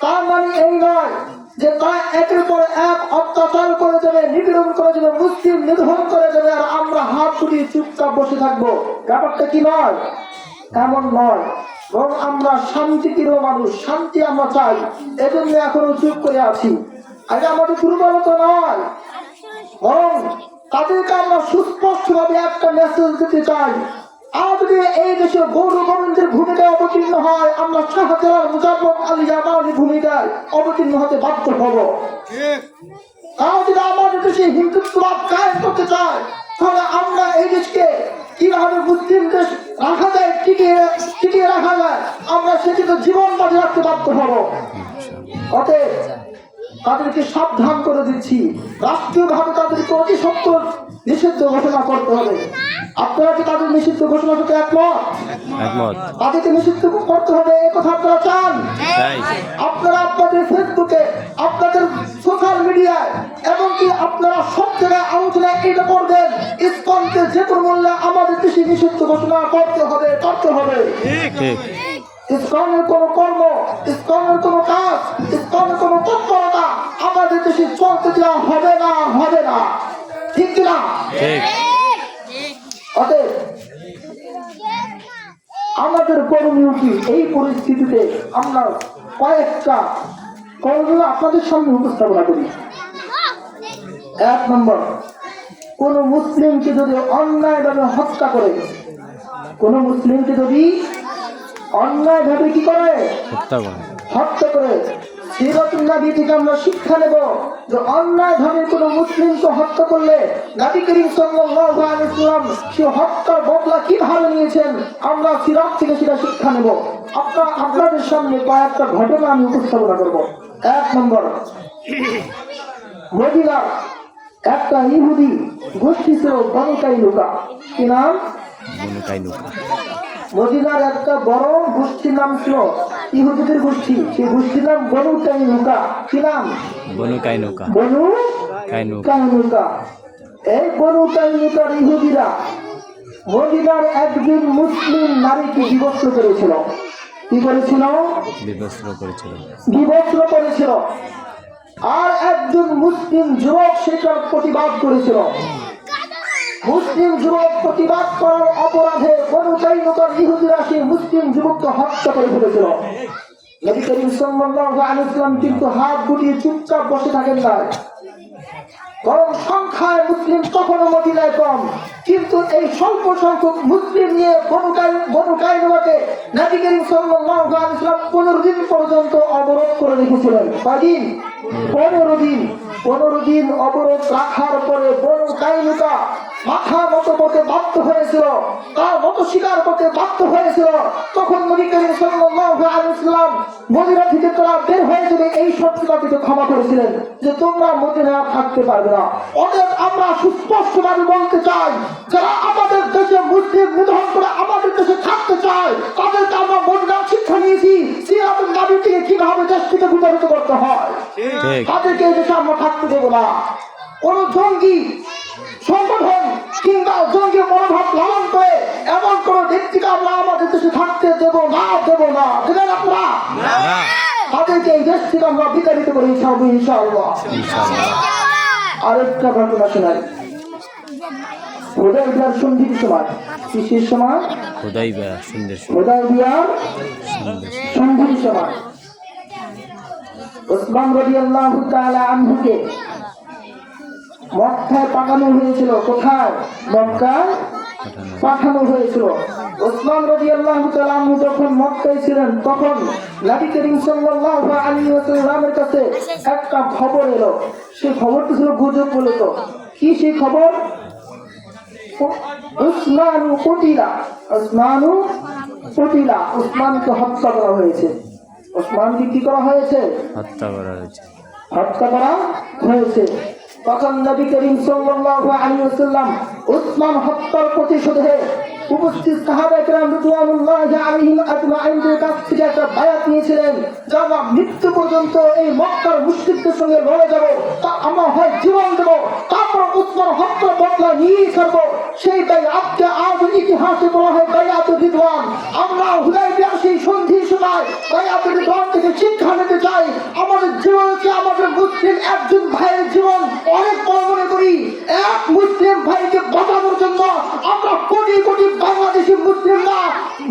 S1: তার মানে এই নয় যে তারা একের পর এক অত্যাচার করে যাবে, নিপীড়ন করে যাবে, মুসলিম নিধন করে যাবে, আর আমরা হাত তুলিয়ে চুপচাপ বসে থাকবো। ব্যাপারটা কি নয়, এমন নয়। বরং আমরা শান্তিপ্রিয় মানুষ, শান্তি আমরা চাই, এজন্য এখনো চুপ করে আছি। আগে আমাদের দুর্বলতা নয়, বরং তাদেরকে আমরা সুস্পষ্টভাবে একটা মেসেজ দিতে চাই। আর যদি এই দেশে গৌর গোবিন্দের ভূমিকায় অবতীর্ণ হয়, আমরা শাহজালাল মুজাফফর আলী জামানির ভূমিকায় অবতীর্ণ হতে বাধ্য হব। আর যদি আমাদের দেশে হিন্দুত্ববাদ কায়েম করতে চায়, তাহলে আমরা এই দেশকে কিভাবে মুসলিম দেশ রাখা যায়, টিকিয়ে রাখা যায়, আমরা সেটিকে জীবন বাজি রাখতে বাধ্য হব। অতএব তাদেরকে সাবধান করে দিচ্ছি, রাষ্ট্রীয়ভাবে তাদেরকে অতি সত্বর নিষিদ্ধ ঘোষণা করতে হবে। আপনারা কি তাদের নিষিদ্ধ ঘোষণা করতে একমত? তাদেরকে নিষিদ্ধ করতে হবে, এ কথা আপনারা চান? আপনারা আপনাদের ফেসবুকে, আপনাদের সোশ্যাল মিডিয়ায়, এমনকি আপনারা সব জায়গায় আলোচনায় এটা করবেন, ইসকনকে যে কোনো মূল্যে আমাদের দেশে নিষিদ্ধ ঘোষণা করতে হবে, করতে হবে। ইসকনের কোন কর্ম, ইসকনের কোন কাজ, ইসকনের কোন তৎপরতা আমাদের দেশে চলতে দেওয়া হবে না, হবে না। ঠিক কিনা? অতএব আমাদের করণীয় কি? এই পরিস্থিতিতে আমরা কয়েকটা করণীয় আপনাদের সামনে উপস্থাপনা করি। 1 নম্বর, কোন মুসলিমকে যদি অন্যায়ভাবে হত্যা করে, কোন মুসলিমকে যদি অন্যায়ভাবে কি করে? হত্যা করে, সিরাতুন নবী থেকে আমরা শিক্ষা নেব যে অন্যায়ভাবে কোনো মুসলিমকে হত্যা করলে নবী করিম সাল্লাল্লাহু আলাইহি ওয়াসাল্লাম সে হত্যার বদলা কিভাবে নিয়েছেন, আমরা সিরাত থেকে সেটা শিক্ষা নেব। আপনাদের সামনে কয়েকটা ঘটনা আমি উপস্থাপনা করব। 1 নম্বর, মদিনার একটা ইহুদি গোষ্ঠী ছিল বনু কাইনুকা। কি নাম? মদিনার একটা বড় গোষ্ঠীর নাম ছিল ইহুদিদের গোষ্ঠী, সেই গোষ্ঠীর নাম বনু কাইনুকা। কি নাম? বনু কাইনুকা। বনু কাইনুকা। এই বনু কাইনুকার ইহুদিরা মদিনার একজন মুসলিম নারীকে বিবস্ত্র করেছিল। কি করেছিল? বিবস্ত্র করেছিল। আর একজন মুসলিম যুবক সেটার প্রতিবাদ করেছিল। মুসলিম যুবক প্রতিবাদ করার অপরাধে বনু কাইনুকার ইহুদিরা সেই মুসলিম যুবককে হত্যা করে ফেলেছিল। নবী করিম সাল্লাল্লাহু আলাইহি ওয়াসাল্লাম কিন্তু হাত গুটিয়ে চুপচাপ বসে থাকেন না, বরং সংখ্যায় মুসলিম তখনও মদিনায় কম, কিন্তু এই স্বল্প সংখ্যক মুসলিম নিয়ে বনু কাইনুকাকে নবী করিম সাল্লাল্লাহু আলাইহি ওয়াসাল্লাম 15 দিন পর্যন্ত অবরোধ করে রেখেছিলেন। কয়দিন? 15 দিন। 15 দিন অবরোধ রাখার পরে বনু কাইনুকা মাথা নত করতে বাধ্য হয়েছিল, তার মত স্বীকার করতে বাধ্য হয়েছিল। তখন নবী করিম সাল্লাল্লাহু আলাইহি ওয়াসাল্লাম মদিনা থেকে তারা বের হয়ে যাবে এই শর্তটাকে ক্ষমা করেছিলেন যে তোমরা মদিনায় থাকতে পারবে না। অতএব আমরা সুস্পষ্টভাবে বলতে চাই, যারা আমাদের দেশে মুসলিম নিধন করে আমাদের দেশে থাকতে চায়, তাদেরকে আমরা মদিনার শিক্ষা নিয়েছি সিরাতুন নবী থেকে কিভাবে দেশ থেকে বিতাড়িত করতে হয়। তাদেরকে এই দেশে আমরা থাকতে দেবো না। কোন জঙ্গি সংগঠন কিংবা জঙ্গি মনোভাব লালন করে এমন কোন ব্যক্তিকে আমরা আমাদের দেশে থাকতে দেব না, দেব না। দেবেন আপনারা? তাদেরকে এই দেশ থেকে আমরা বিতাড়িত করে ইনশাআল্লাহ। আরেকটা ঘটনা শোনাই। হুদায়বিয়ার সন্ধির সময়, কিসের সময়? হুদায়বিয়ার সন্ধির সময় ওসমান রাদিয়াল্লাহু তাআলা আনহুকে মক্কায় পাঠানো হয়েছিল। কোথায়? মক্কায় পাঠানো হয়েছিল। ওসমান রাদিয়াল্লাহু তাআলা আনহু যখন মক্কায় ছিলেন, তখন নবী করিম সাল্লাল্লাহু আলাইহি ওয়াসাল্লামের কাছে একটা খবর এলো। সেই খবরটি ছিল গুজব বলতো। কি সেই খবর? উসমানকে হত্যা করা হয়েছে। ওসমানকে কি করা হয়েছে?
S2: হত্যা করা হয়েছে।
S1: হত্যা করা হয়েছে। তখন নবী করিম সাল্লাল্লাহু আলাইহি ওয়াসাল্লাম উসমান হত্যার প্রতিশোধে উপস্থিত সাহাবায়ে কেরাম রাদিয়াল্লাহু আলাইহিম আজমাইনদের কাছ থেকে একটা বায়াত নিয়েছিলেন যে আমরা মৃত্যু পর্যন্ত এই মক্কার মুশরিকদের সঙ্গে লড়ে যাব, তা আমরা হয় জীবন দেব, তারপর উসমান হত্যার বদলা নিয়েই ছাড়বো। সেই বায়াতকে আজ ইতিহাসে বলা হয় বায়াতুর রিদওয়ান। আমরা হুদায়বিয়ার সেই সন্ধির সময় বায়াতুর রিদওয়ান থেকে শিক্ষা নিতে চাই। আমাদের জীবনকে, আমাদের মুসলিম একজন ভাইয়ের জীবন অনেক বড় মনে করি। এক মুসলিম ভাইকে বাঁচানোর জন্য আমরা কোটি কোটি বাংলাদেশি মুসলিমরা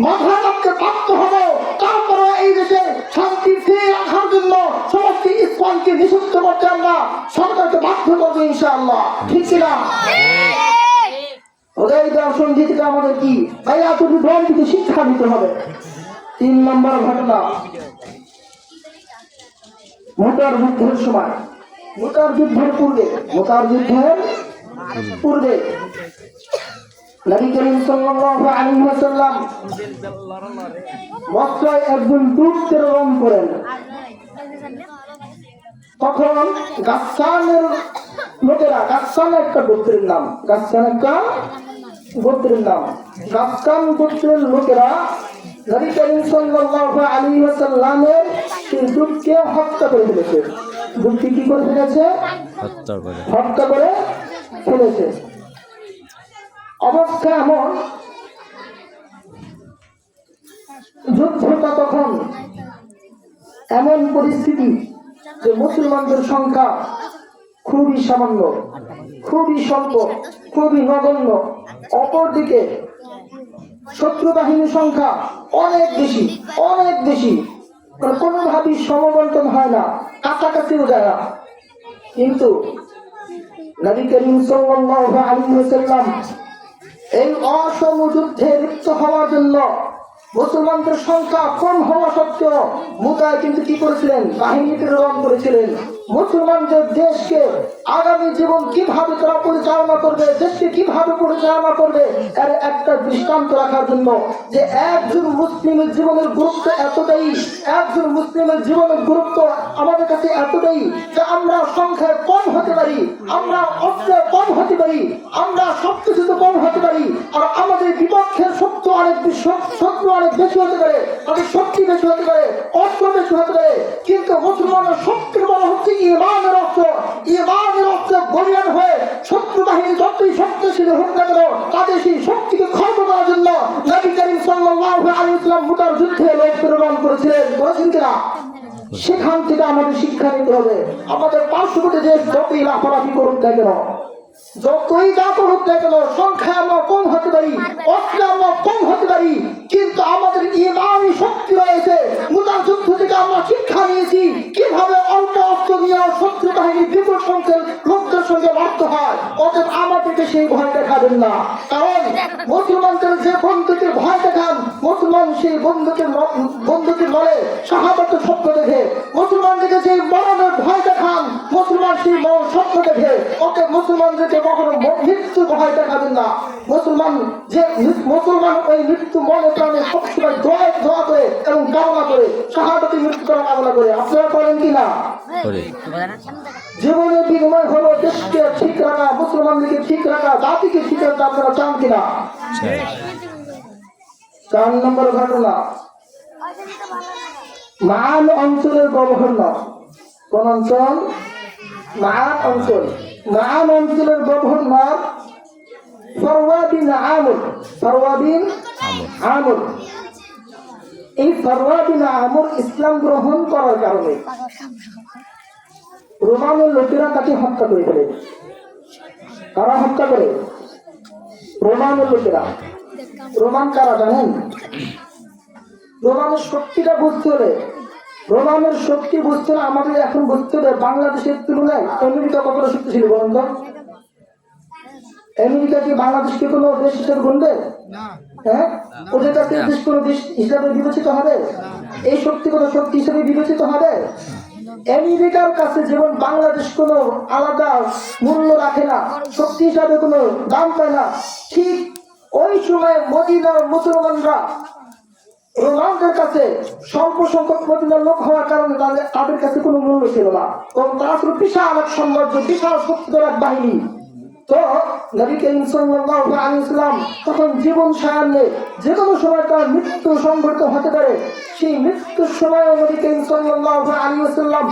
S1: মাথা রাখতে বাধ্য হব। তারপরে এই দেশে শান্তি ফিরে রাখার জন্য সমস্ত ইসলামকে নিষিদ্ধ করতে আমরা সরকারকে বাধ্য করবো ইনশাআল্লাহ। ঠিক কিনা? হুদায়বিয়ার সন্ধি থেকে আমাদের কি বায়াতুর রিদওয়ান থেকে শিক্ষা নিতে হবে। 3 নম্বর ঘটনা, মুতার যুদ্ধের সময়, মুতার যুদ্ধের পূর্বে নবী করিম সাল্লাল্লাহু আলাইহি ওয়াসাল্লাম মক্কায় একজন দূত প্রেরণ করেন। তখন গাসসানের লোকেরা, গাসসান একটা গোত্রের নাম, গাসসান গোত্রের লোকেরা নবী করিম সাল্লাল্লাহু আলাইহি ওয়াসাল্লামের সেই দূতকে হত্যা করে ফেলেছে। দূতকে কি করে ফেলেছে? হত্যা করে ফেলেছে। অবস্থা এমন, যুদ্ধটা তখন এমন পরিস্থিতি যে মুসলমানদের সংখ্যা খুবই সামান্য, খুবই স্বল্প, খুবই নগণ্য। অপরদিকে শত্রু বাহিনীর সংখ্যা অনেক বেশি, কোনোভাবেই সমবন্টন হয় না, কাছাকাছিও যায় না। কিন্তু নবী করিম সাল্লাল্লাহু আলাইহি ওয়াসাল্লাম এই অসম যুদ্ধে লিপ্ত হওয়ার জন্য মুসলমানদের সংখ্যা কম হওয়া সত্ত্বেও মুতায় কিন্তু কি করেছিলেন? বাহিনী প্রেরণ করেছিলেন। মুসলমানদের দেশকে আগামী জীবন কিভাবে তারা পরিচালনা করবে, দেশকে কিভাবে পরিচালনা করবে এর একটা দৃষ্টান্ত রাখার জন্য। যে একজন মুসলিমের জীবনের গুরুত্ব এতটাই, একজন মুসলিমের জীবনের গুরুত্ব আমাদের কাছে এতটাই যে আমরা সংখ্যায় কম হতে পারি, আমরা অস্ত্রে কম হতে পারি, আমরা সবকিছুতে কম হতে পারি, আর আমাদের বিপক্ষের শত্রু অনেক বেশি হতে পারে, আমাদের শক্তি বেশি হতে পারে, অস্ত্র বেশি হতে পারে। কিন্তু মুসলমানের শক্তির বড় হচ্ছে ইমানের অস্ত্র। ইমানের অস্ত্রে বলিয়ান হয়ে শত্রু বাহিনী যতই শক্তিশালী হোক না কেন, তাদের সেই শক্তিকে খর্ব করার জন্য নবী করিম সাল্লাল্লাহু আলাইহি ওয়াসাল্লাম মুতার যুদ্ধে লোক প্রেরণ করেছিলেন কিনা? সেখান থেকে আমাদের শিক্ষা নিতে হবে। আমাদের পার্শ্ববর্তী দেশ যতই লাফালাফি করুক না কেন, যতই যা করুক না কেন, সংখ্যায় আমরা কম হতে পারি, অস্ত্রে আমরা কম হতে পারি, কিন্তু আমাদের ইমানি শক্তি রয়েছে। মুতার যুদ্ধ থেকে আমরা শিক্ষা নিয়েছি কিভাবে অল্প অস্ত্র নিয়ে শত্রু বাহিনী বিপুল সংখ্যক লোকদের সঙ্গে লড়তে হয়। অতএব আমাদেরকে সেই ভয় দেখাবেন না। কারণ মুসলমানদের যে বন্ধুকের ভয় দেখান, মুসলমান সেই বন্ধুকে লড়ে শাহাদাতের স্বপ্ন দেখে। মুসলমানদেরকে সেই মরণের ভয় দেখান, মুসলমান সেই মরণ স্বপ্ন দেখে। অতএব মুসলমানদেরকে কখনো মৃত্যু ভয় দেখাবেন না। মুসলমান ওই মৃত্যু মনে প্রাণে সবসময় দোয়া করে এবং কামনা করে, শাহাদাতের মৃত্যু করার কামনা করে। আপনারা করেন কিনা? জীবনের বিনিময় হলো দেশকে ঠিক রাখা, মুসলমানদেরকে ঠিক রাখা, জাতিকে ঠিক রাখা। আপনারা চান কিনা? 4 নম্বর ঘটনা, মান অঞ্চলের গভর্নর। কোন অঞ্চল? মান অঞ্চল। মান অঞ্চলের গভর্নর ফারওয়া বিন আমর। এই ফারওয়া বিন আমর ইসলাম গ্রহণ করার কারণে রোমানের লোকেরা তাকে হত্যা করে ফেলে। কারা হত্যা করে? রোমানের লোকেরা। রোমান কারা জানেন? রোমানের শক্তিটা বুঝতে হলে, রোমানের শক্তি বুঝতে হলে আমাদের এখন বুঝতে হবে বাংলাদেশের তুলনায় আমেরিকা কতটা শক্তিশালী। বলেন তো, আমেরিকা কি বাংলাদেশকে কোনো দেশ হিসেবে গুনবে? হ্যাঁ, ওদের কাছে দেশ কোনো দেশ হিসাবে বিবেচিত হবে? এই শক্তি কোনো শক্তি হিসেবে বিবেচিত হবে? আমেরিকার কাছে যেমন বাংলাদেশ কোনো আলাদা মূল্য রাখে না, শক্তি হিসাবে কোনো দাম পায় না, ঠিক ওই সময় মদিনার মুসলমানরা রোনালদের কাছে স্বল্প সংখ্যক মদিনার লোক হওয়ার কারণে তাদের কাছে কোনো মূল্য ছিল না, এবং তারা ছিল বিশাল এক সাম্রাজ্য, বিশাল শক্তিধর এক বাহিনী। তো নবী করিম সাল্লাল্লাহু আলাইহি ওয়াসাল্লাম তখন জীবন সায়ান্নে যে কোনো সময় তার মৃত্যু সংঘটিত হতে পারে, সেই মৃত্যুর সময় নবী করিম সাল্লাল্লাহু আলাইহি ওয়াসাল্লাম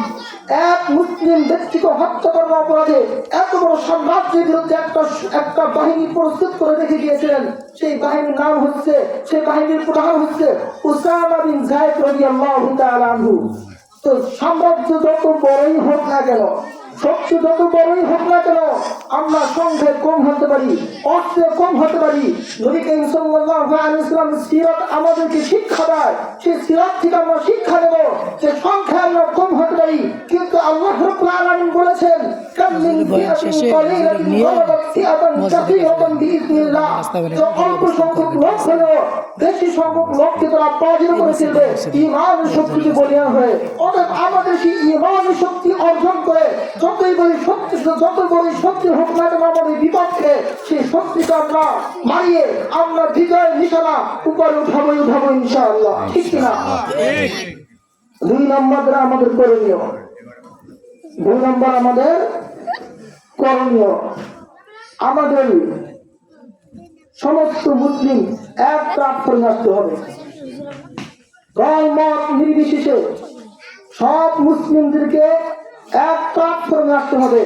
S1: এক মুসলিম ব্যক্তিকে হত্যা করার অপরাধে এত বড় সাম্রাজ্যের বিরুদ্ধে একটা বাহিনী প্রস্তুত করে রেখে দিয়েছিলেন। সেই বাহিনীর নাম হচ্ছে, সেই বাহিনীর প্রধান হচ্ছে উসামা বিন যায়েদ রাদিয়াল্লাহু তাআলা আনহু। তো সাম্রাজ্য যত বড়ই হোক না কেন, শক্তি যত বড়ই হোক না কেন, আমরা সংখ্যায় কম হতে পারি, অস্ত্রে কম হতে পারি। নবী করিম সাল্লাল্লাহু আলাইহি ওয়াসাল্লাম সিরাত আমাদেরকে শিক্ষা দেয়, সেই সিরাত থেকে আমরা শিক্ষা নেব যে সংখ্যায় আমরা কম হতে পারি, কিন্তু আল্লাহ রাব্বুল আলামিন বলেছেন কাল্লিন ফিআতিন কালিলাতিন গালাবাত ফিআতান কাসীরাতান বিইذনিল্লাহ। তো অল্প সংখ্যক লোক হলো বেশি সংখ্যক লোককে তারা পরাজিত করে ফেলবে ঈমানের শক্তিতে বলিয়ান হয়ে। অতএব আমাদের সেই ঈমানের শক্তি অর্জন করে যতই বড় শক্তি হোক না কেন আমাদের বিপক্ষে, সেই শক্তিকে আমরা মারিয়ে আমরা বিজয়ের নিশানা উপরে উঠাবো ইনশাআল্লাহ, ঠিক কিনা? 2 নম্বর আমাদের করণীয়, 2 নম্বর আমাদের করণীয়, আমাদের সমস্ত মুসলিম এক প্ল্যাটফর্মে আসতে হবে। দল মত নির্বিশেষে সব মুসলিমদেরকে এক প্ল্যাটফর্মে আসতে হবে,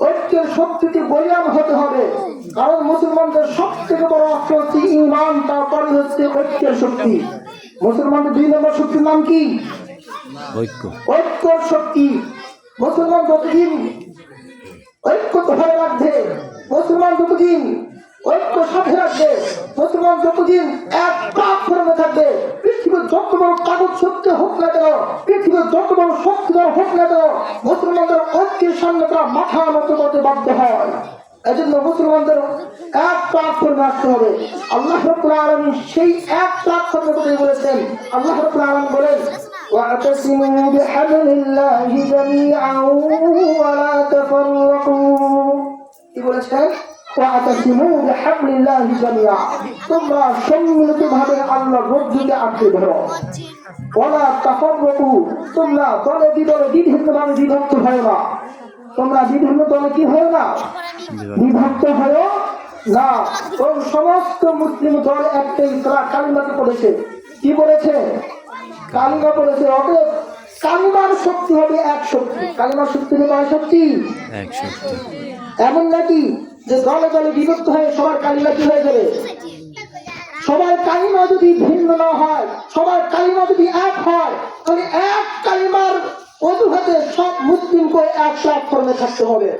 S1: ঐক্যের শক্তিতে বলিয়ান হতে হবে। কারণ মুসলমানদের সব থেকে বড় অস্ত্র হচ্ছে ঈমান, তারপরে হচ্ছে ঐক্যের শক্তি। মুসলমানদের 2 নম্বর শক্তির নাম কি? ঐক্যের শক্তি। মুসলমান যতদিন ঐক্য ধরে রাখবে, মুসলমান যতদিন ঐক্য সাথে রাখবে, মুসলমান যতদিন এক প্ল্যাটফর্মে থাকবে, পৃথিবীর যত বড় কাগজ শক্তি হোক না কেন, পৃথিবীর যত বড় শক্তিধর হোক না কেন, মুসলমানদের ঐক্যের সামনে তারা মাথা নত করতে বাধ্য হয়। এজন্য মুসলমানদের এক প্ল্যাটফর্মে আসতে হবে। আল্লাহ রাব্বুল আলামিন সেই এক প্ল্যাটফর্মের কথা বলেছেন। আল্লাহ রাব্বুল আলামিন বলেন ওয়া'তাসিমু বিহাবলিল্লাহি জামিআন ওয়া লা তাফাররাকু। কি বলেছেন? ওয়া'তাসিমু বিহাবলিল্লাহি জামিআ, তোমরা সম্মিলিতভাবে আল্লাহর রজ্জুকে আঁকড়ে ধরো। ওয়া লা তাফাররাকু, তোমরা দলে বিদলে বিভিন্নভাবে বিভক্ত হয় না। তোমরা বিভিন্ন দলে কি হয় না? বিভক্ত হয় না। এবং সমস্ত মুসলিম দল একটাই কালিমাকে পড়েছে। কি বলেছে? কালিমা পড়েছে। অতএব কালিমার শক্তি হবে এক শক্তি। কালিমার শক্তি হবে কয় শক্তি? এক শক্তি। এমন নাকি যে দলে দলে বিভক্ত হয়ে সবার কালিমা কি হয়ে যাবে? সবার কালিমা যদি ভিন্ন না হয়, সবার কালিমা যদি এক হয়, তাহলে এক কালিমার অজুহাতে সব মুসলিমকে এক প্ল্যাটফর্মে থাকতে হবে।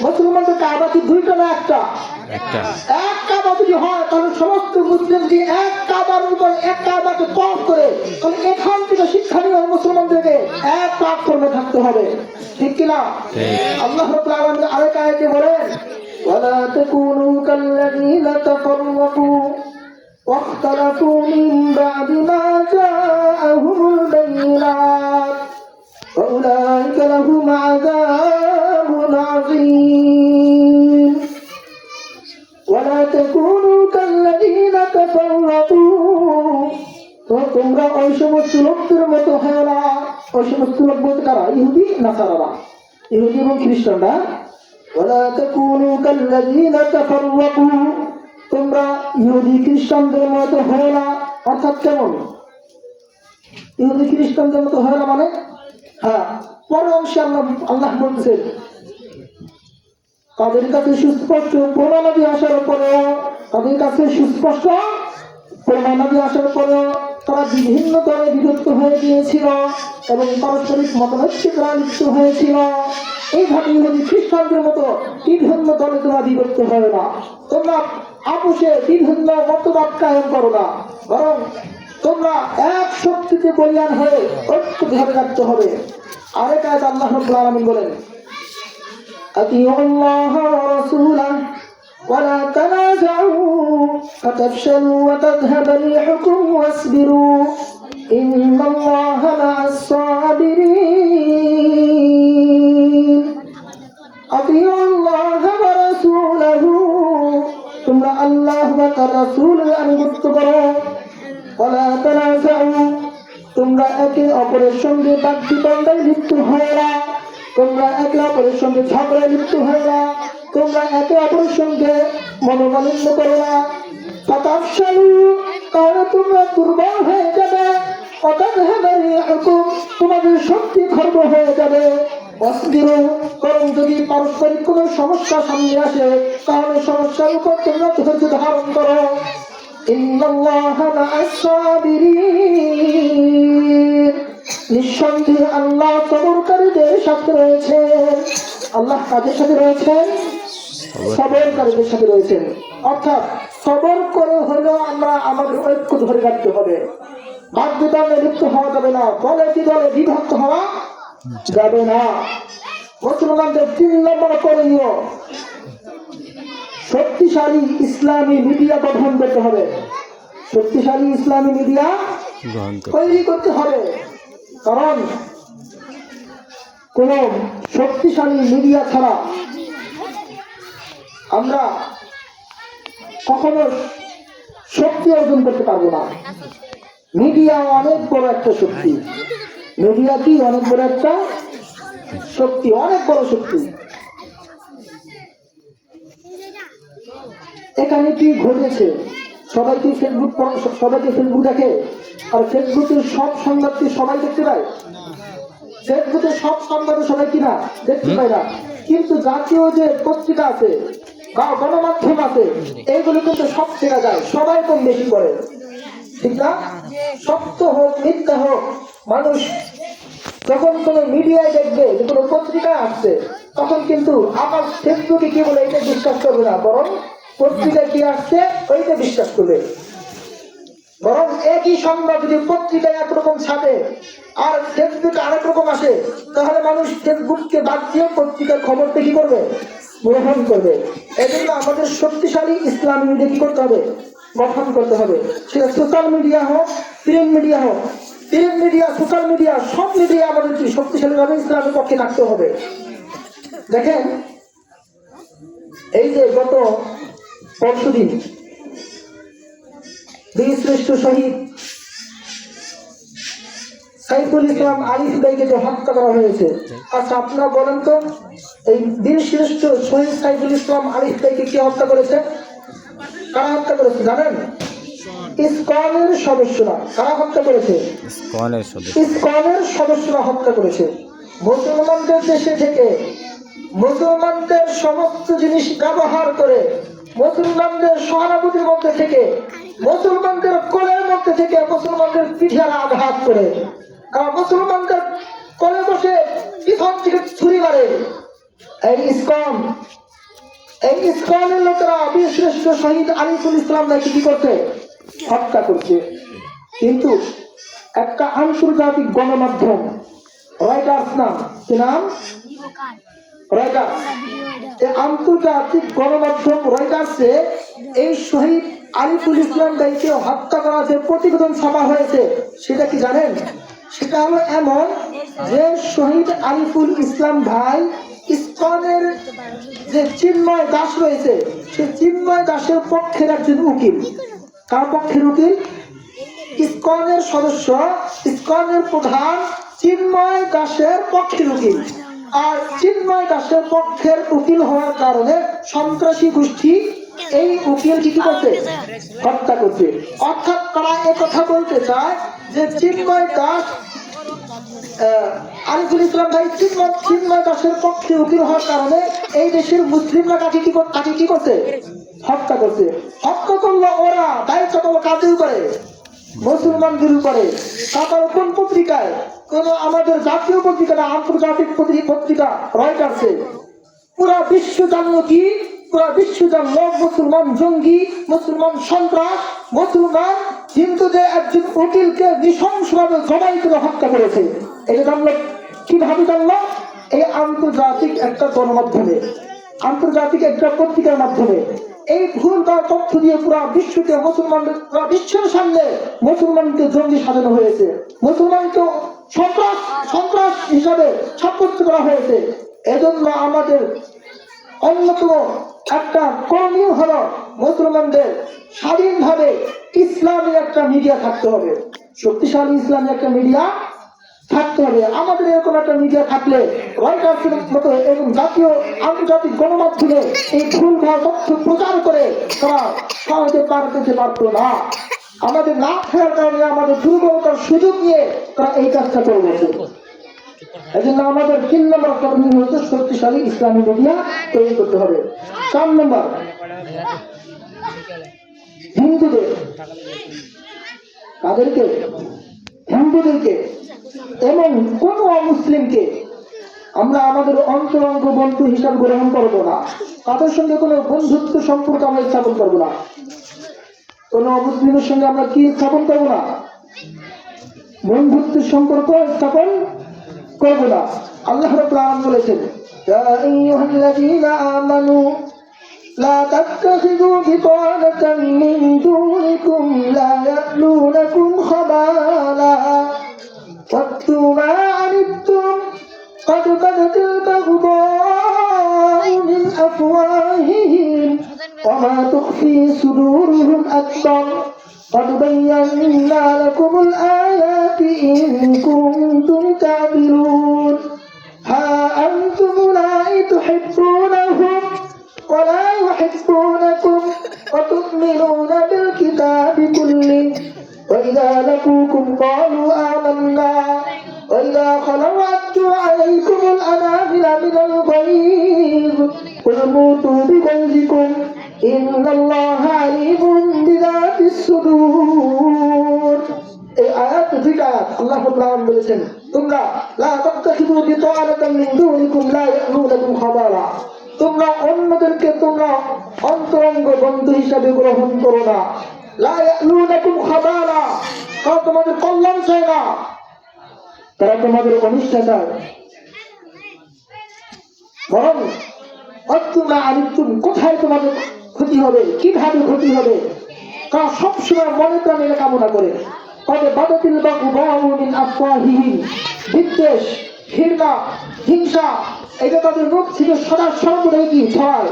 S1: মুসলমানদের কাবা কি 2টা না একটা? এক কাবা যদি হয় তাহলে সমস্ত মুসলিম যদি এক কাবার উপর এক কাবাকে তওয়াফ করে, তাহলে এখান থেকে শিক্ষা নিয়ে মুসলমানদেরকে এক প্ল্যাটফর্মে থাকতে হবে, ঠিক কিনা? আল্লাহ রাব্বুল আলামিন আরেক আয়াতে বলেন ওয়ালা তাকুনু কাল্লাযীনা তাফাররাকু ওয়াখতালাফু মিন বা'দি মা জাআহুমুল বায়িনাত وأولئك لهم عذاب عظيم ولا تكونوا كالذين تفرقوا। তো তোমরা ওই সমস্ত লোকদের মতো হয় না। ওই সমস্ত লোক বলতে কারা? ইহুদি নাসারারা, ইহুদি এবং খ্রিস্টানরা। ولا تكونوا كالذين تفرقوا, তোমরা ইহুদি খ্রিস্টানদের মতো হয় না। অর্থাৎ কেমন? ইহুদি খ্রিস্টানদের মতো হয় না মানে হ্যাঁ, পরে অংশে আল্লাহ বলছেন তাদের কাছে সুস্পষ্ট প্রমাণাদি আসার পরেও, তাদের কাছে সুস্পষ্ট প্রমাণাদি আসার পরেও তারা বিভিন্ন দলে বিভক্ত হয়ে গিয়েছিল এবং পারস্পরিক মতানৈক্যে তারা লিপ্ত হয়েছিল। এইভাবে ইহুদি খ্রিস্টানদের মতো বিভিন্ন দলে তোমরা বিভক্ত হয় না। তোমরা আপোষে বিভিন্ন মতবাদ কায়েম করো না, বরং তোমরা এক শক্তিতে বলিয়ান হয়ে ঐক্যভাবে রাখতে হবে। আরেক আয়াতে আল্লাহ রাব্বুল আলামিন বলেন আতিউল্লাহ ওয়া রাসূলাহু ওয়া লা তানাযাউ ফাতাফশালু ওয়া তাযহাবা রিহুকুম ওয়াসবিরু ইন্নাল্লাহা মা'আস সাবিরিন। আতিউল্লাহ ওয়া রাসূলাহু, তোমরা আল্লাহ ওয়া তার রাসূলের আনুগত্য করো। ওয়া লা অপরের সঙ্গে বাদ বিতণ্ডায় লিপ্ত হয় না, তোমরা একে অপরের সঙ্গে ঝগড়ায় লিপ্ত হয় না, তোমরা একে অপরের সঙ্গে মনোমালিন্য করো না। ফাতাফশালু, তাহলে তোমরা দুর্বল হয়ে যাবে। ওয়াতাযহাবা রিহুকুম, তোমাদের শক্তি খর্ব হয়ে যাবে। ওয়াসবিরু, কারণ যদি পারস্পরিক কোনো সমস্যা সামনে আসে তাহলে সমস্যার উপর তোমরা ধৈর্য ধারণ করো। ইন্নাল্লাহা মা'আস সাবিরিন, নিঃসন্দেহে আল্লাহ সবরকারীদের সাথে রয়েছেন। আল্লাহ কাদের সাথে রয়েছেন? সবরকারীদের সাথে রয়েছেন। অর্থাৎ সবর করে হলেও আমরা আমাদের ঐক্য ধরে রাখতে হবে, বাদ বিতণ্ডে লিপ্ত হওয়া যাবে না, দলে বিদলে বিভক্ত হওয়া যাবে না। মুসলমানদের 3 নম্বর করণীয়, শক্তিশালী ইসলামী মিডিয়া গঠন করতে হবে। শক্তিশালী ইসলামী মিডিয়া তৈরি করতে হবে, কারণ কোন শক্তিশালী মিডিয়া ছাড়া আমরা কখনো শক্তি অর্জন করতে পারবো না। মিডিয়া অনেক বড় একটা শক্তি, মিডিয়া কি অনেক বড় একটা শক্তি, অনেক বড় শক্তি। এখানে কি ঘটেছে? সবাইকে ফেসবুক দেখে, আর ফেসবুকের সব সংবাদ কি সবাই দেখতে পায়? ফেসবুকের সব সংবাদ সবাই কিনা দেখতে পায় না, কিন্তু জাতীয় যে পত্রিকা আছে বা গণমাধ্যম আছে এইগুলো কিন্তু সব দেখা যায়, সবাই কম বেশি করে, ঠিক না? সত্য হোক মিথ্যা হোক, মানুষ যখন কোনো মিডিয়ায় দেখবে যে কোনো পত্রিকা আসছে তখন কিন্তু আবার ফেসবুকে কি বলে এটা বিশ্বাস করবে না, বরং পত্রিকায় কি আসছে ওইটা বিশ্বাস করবে। বরং একই সংবাদ যদি পত্রিকায় একরকম ছাপে আর ফেসবুকে আরেক রকম আসে, তাহলে মানুষ ফেসবুককে বাদ দিয়ে পত্রিকার খবরটা কি করবে? গ্রহণ করবে। এজন্য আমাদের শক্তিশালী ইসলামী মিডিয়া কি করতে হবে? গঠন করতে হবে। সেটা সোশ্যাল মিডিয়া হোক, প্রিন্ট মিডিয়া হোক, প্রিন্ট মিডিয়া, সোশ্যাল মিডিয়া, সব মিডিয়া আমাদের কি শক্তিশালীভাবে ইসলামের পক্ষে থাকতে হবে। দেখেন, এই যে গত পরশুদিন বীরশ্রেষ্ঠ শহীদ সাইফুল ইসলাম আরিফ ভাইকে যে হত্যা করা হয়েছে, আচ্ছা আপনারা বলেন তো, এই বীরশ্রেষ্ঠ শহীদ সাইফুল ইসলাম আরিফ ভাইকে কে হত্যা করেছে? কারা হত্যা করেছে জানেন? ইসকনের সদস্যরা। কারা হত্যা করেছে? ইসকনের সদস্যরা হত্যা করেছে। মুসলমানদের দেশে থেকে মুসলমানদের সমস্ত জিনিস ব্যবহার করে, মুসলমানদের সহানুভূতির মধ্যে থেকে, মুসলমানদের কোলের মধ্যে থেকে মুসলমানদের পিঠে আঘাত করে, মুসলমানদের কোলে বসে পিছন থেকে ছুরি মারে। এই ইসকনের লোকেরা বীরশ্রেষ্ঠ শহীদ আরিফুল ইসলাম নাকি কি করতে? হত্যা করছে। কিন্তু একটা আন্তর্জাতিক গণমাধ্যম রয়টার্স, নাম কি নাম? রয়টার্স। এই আন্তর্জাতিক গণমাধ্যম রয়টার্সে এই শহীদ আরিফুল ইসলাম ভাইকে হত্যা করা যে প্রতিবেদন ছাপা হয়েছে সেটা কি জানেন? সেটা হলো এমন যে শহীদ আরিফুল ইসলাম ভাই ইসকনের যে চিন্ময় দাস রয়েছে, সেই চিন্ময় দাসের পক্ষের একজন উকিল। কার পক্ষের উকিল? ইসকনের সদস্য, ইসকনের প্রধান চিন্ময় দাসের পক্ষের উকিল। আর চিন্ময় দাসের পক্ষের উকিল হওয়ার কারণে সন্ত্রাসী গোষ্ঠী এই উকিল কি করছে? হত্যা করছে। অর্থাৎ তারা একথা বলতে চায় যে চিন্ময় দাস, আরিফুল ইসলাম ভাই চিন্ময় দাসের পক্ষে উকিল হওয়ার কারণে এই দেশের মুসলিমরা তাকে কি করছে? হত্যা করছে। হত্যা করলো ওরা, দায়িত্ব তো কাদের উপরে? মুসলমানদের উপরে। তারপরে কোন পত্রিকায়? কোন আমাদের জাতীয় পত্রিকা না, আন্তর্জাতিক পত্রিকা রয়টার্সে। পুরা বিশ্ব জানলো কি? পুরা বিশ্ব জানলো মুসলমান জঙ্গি, মুসলমান সন্ত্রাস, মুসলমান হিন্দুদের একজন উকিলকে নৃশংসভাবে জবাই করে হত্যা করেছে। এটা জানলো কিভাবে জানলো? এই আন্তর্জাতিক একটা গণমাধ্যমে, আন্তর্জাতিক একটা পত্রিকার মাধ্যমে। এই ভুল বা তথ্য দিয়ে পুরা বিশ্বকে মুসলমানদের, পুরা বিশ্বের সামনে মুসলমানকে জঙ্গি সাজানো হয়েছে, মুসলমানকে সন্ত্রাস হিসাবে সাব্যস্ত করা হয়েছে। এজন্য আমাদের অন্যতম একটা করণীয় হলো মুসলমানদের স্বাধীনভাবে ইসলামী একটা মিডিয়া থাকতে হবে, শক্তিশালী ইসলামী একটা মিডিয়া
S2: আসতে হবে। আমাদের এরকম একটা মিডিয়া থাকলে রয়টার্সের মতো এরকম জাতীয় আন্তর্জাতিক গণমাধ্যমে এই ভুল ভাল তথ্য প্রচার করে তারা সহজে পার পেতে পারত না। আমাদের না থাকার কারণে, আমাদের দুর্বলতার সুযোগ নিয়ে তারা এই কাজটা করে গেছে। এই জন্য আমাদের 3 নম্বর কর্মী হচ্ছে শক্তিশালী ইসলামী মিডিয়া তৈরি করতে হবে। 4 নম্বর, হিন্দুদের, তাদেরকে হিন্দুদেরকে এবং কোন অমুসলিমকে আমরা আমাদের অন্তরঙ্গ বন্ধু হিসাবে গ্রহণ করবো না। তাদের সঙ্গে কোনো বন্ধুত্ব সম্পর্ক আমরা স্থাপন করবো না। কোন অমুসলিমের সঙ্গে আমরা কি স্থাপন করবো না? বন্ধুত্বের সম্পর্ক স্থাপন করবো না। আল্লাহ রাব্বুল আলামিন বলেছেন, ইয়া আইয়ুহাল্লাযীনা আমানু লা তাত্তাখিযু বিতানাতান মিন দুনিকুম লা ইয়ালুনাকুম খাবালা ওয়াদ্দু মা আনিতুম قد بدت البغضاء من أفواههم وما تخفي صدورهم أكبر قد بينا لكم الآيات إن كنتم تعقلون ها أنتم أولئك تحبونهم ولا يحبونكم وتؤمنون بالكتاب كله وإذا لقوكم قالوا آمنا وإذا خلوا عدوا عليكم الأنامل من الغيظ قل موتوا بغيظكم إن الله عليم بذات الصدور। এই আয়াত দুইটা আল্লাহ রাব্বুল আলামিন বলেছেন, তোমরা লা তাত্তাখিযু বিতানাতান মিন দুনিকুম লা ইয়ালুনাকুম খাবালা, তোমরা অন্যদেরকে তোমরা অন্তরঙ্গ বন্ধু হিসাবে গ্রহণ করো না। লা ইয়ালুনাকুম খাবালা, তারা তোমাদের কল্যাণ চায় না, তারা তোমাদের অনিষ্ট চায়। বরং অত্যুনা আনিতুম, কোথায় তোমাদের ক্ষতি হবে, কিভাবে ক্ষতি হবে, তারা সবসময় মনে প্রাণে কামনা করে। কবে বাদাতিল বাগদাউ মিন আফওয়াহিহিম, বিদ্বেষ, ঘৃণা, হিংসা, এটা তাদের মুখ থেকে সদা সর্বদাই কি ছড়ায়।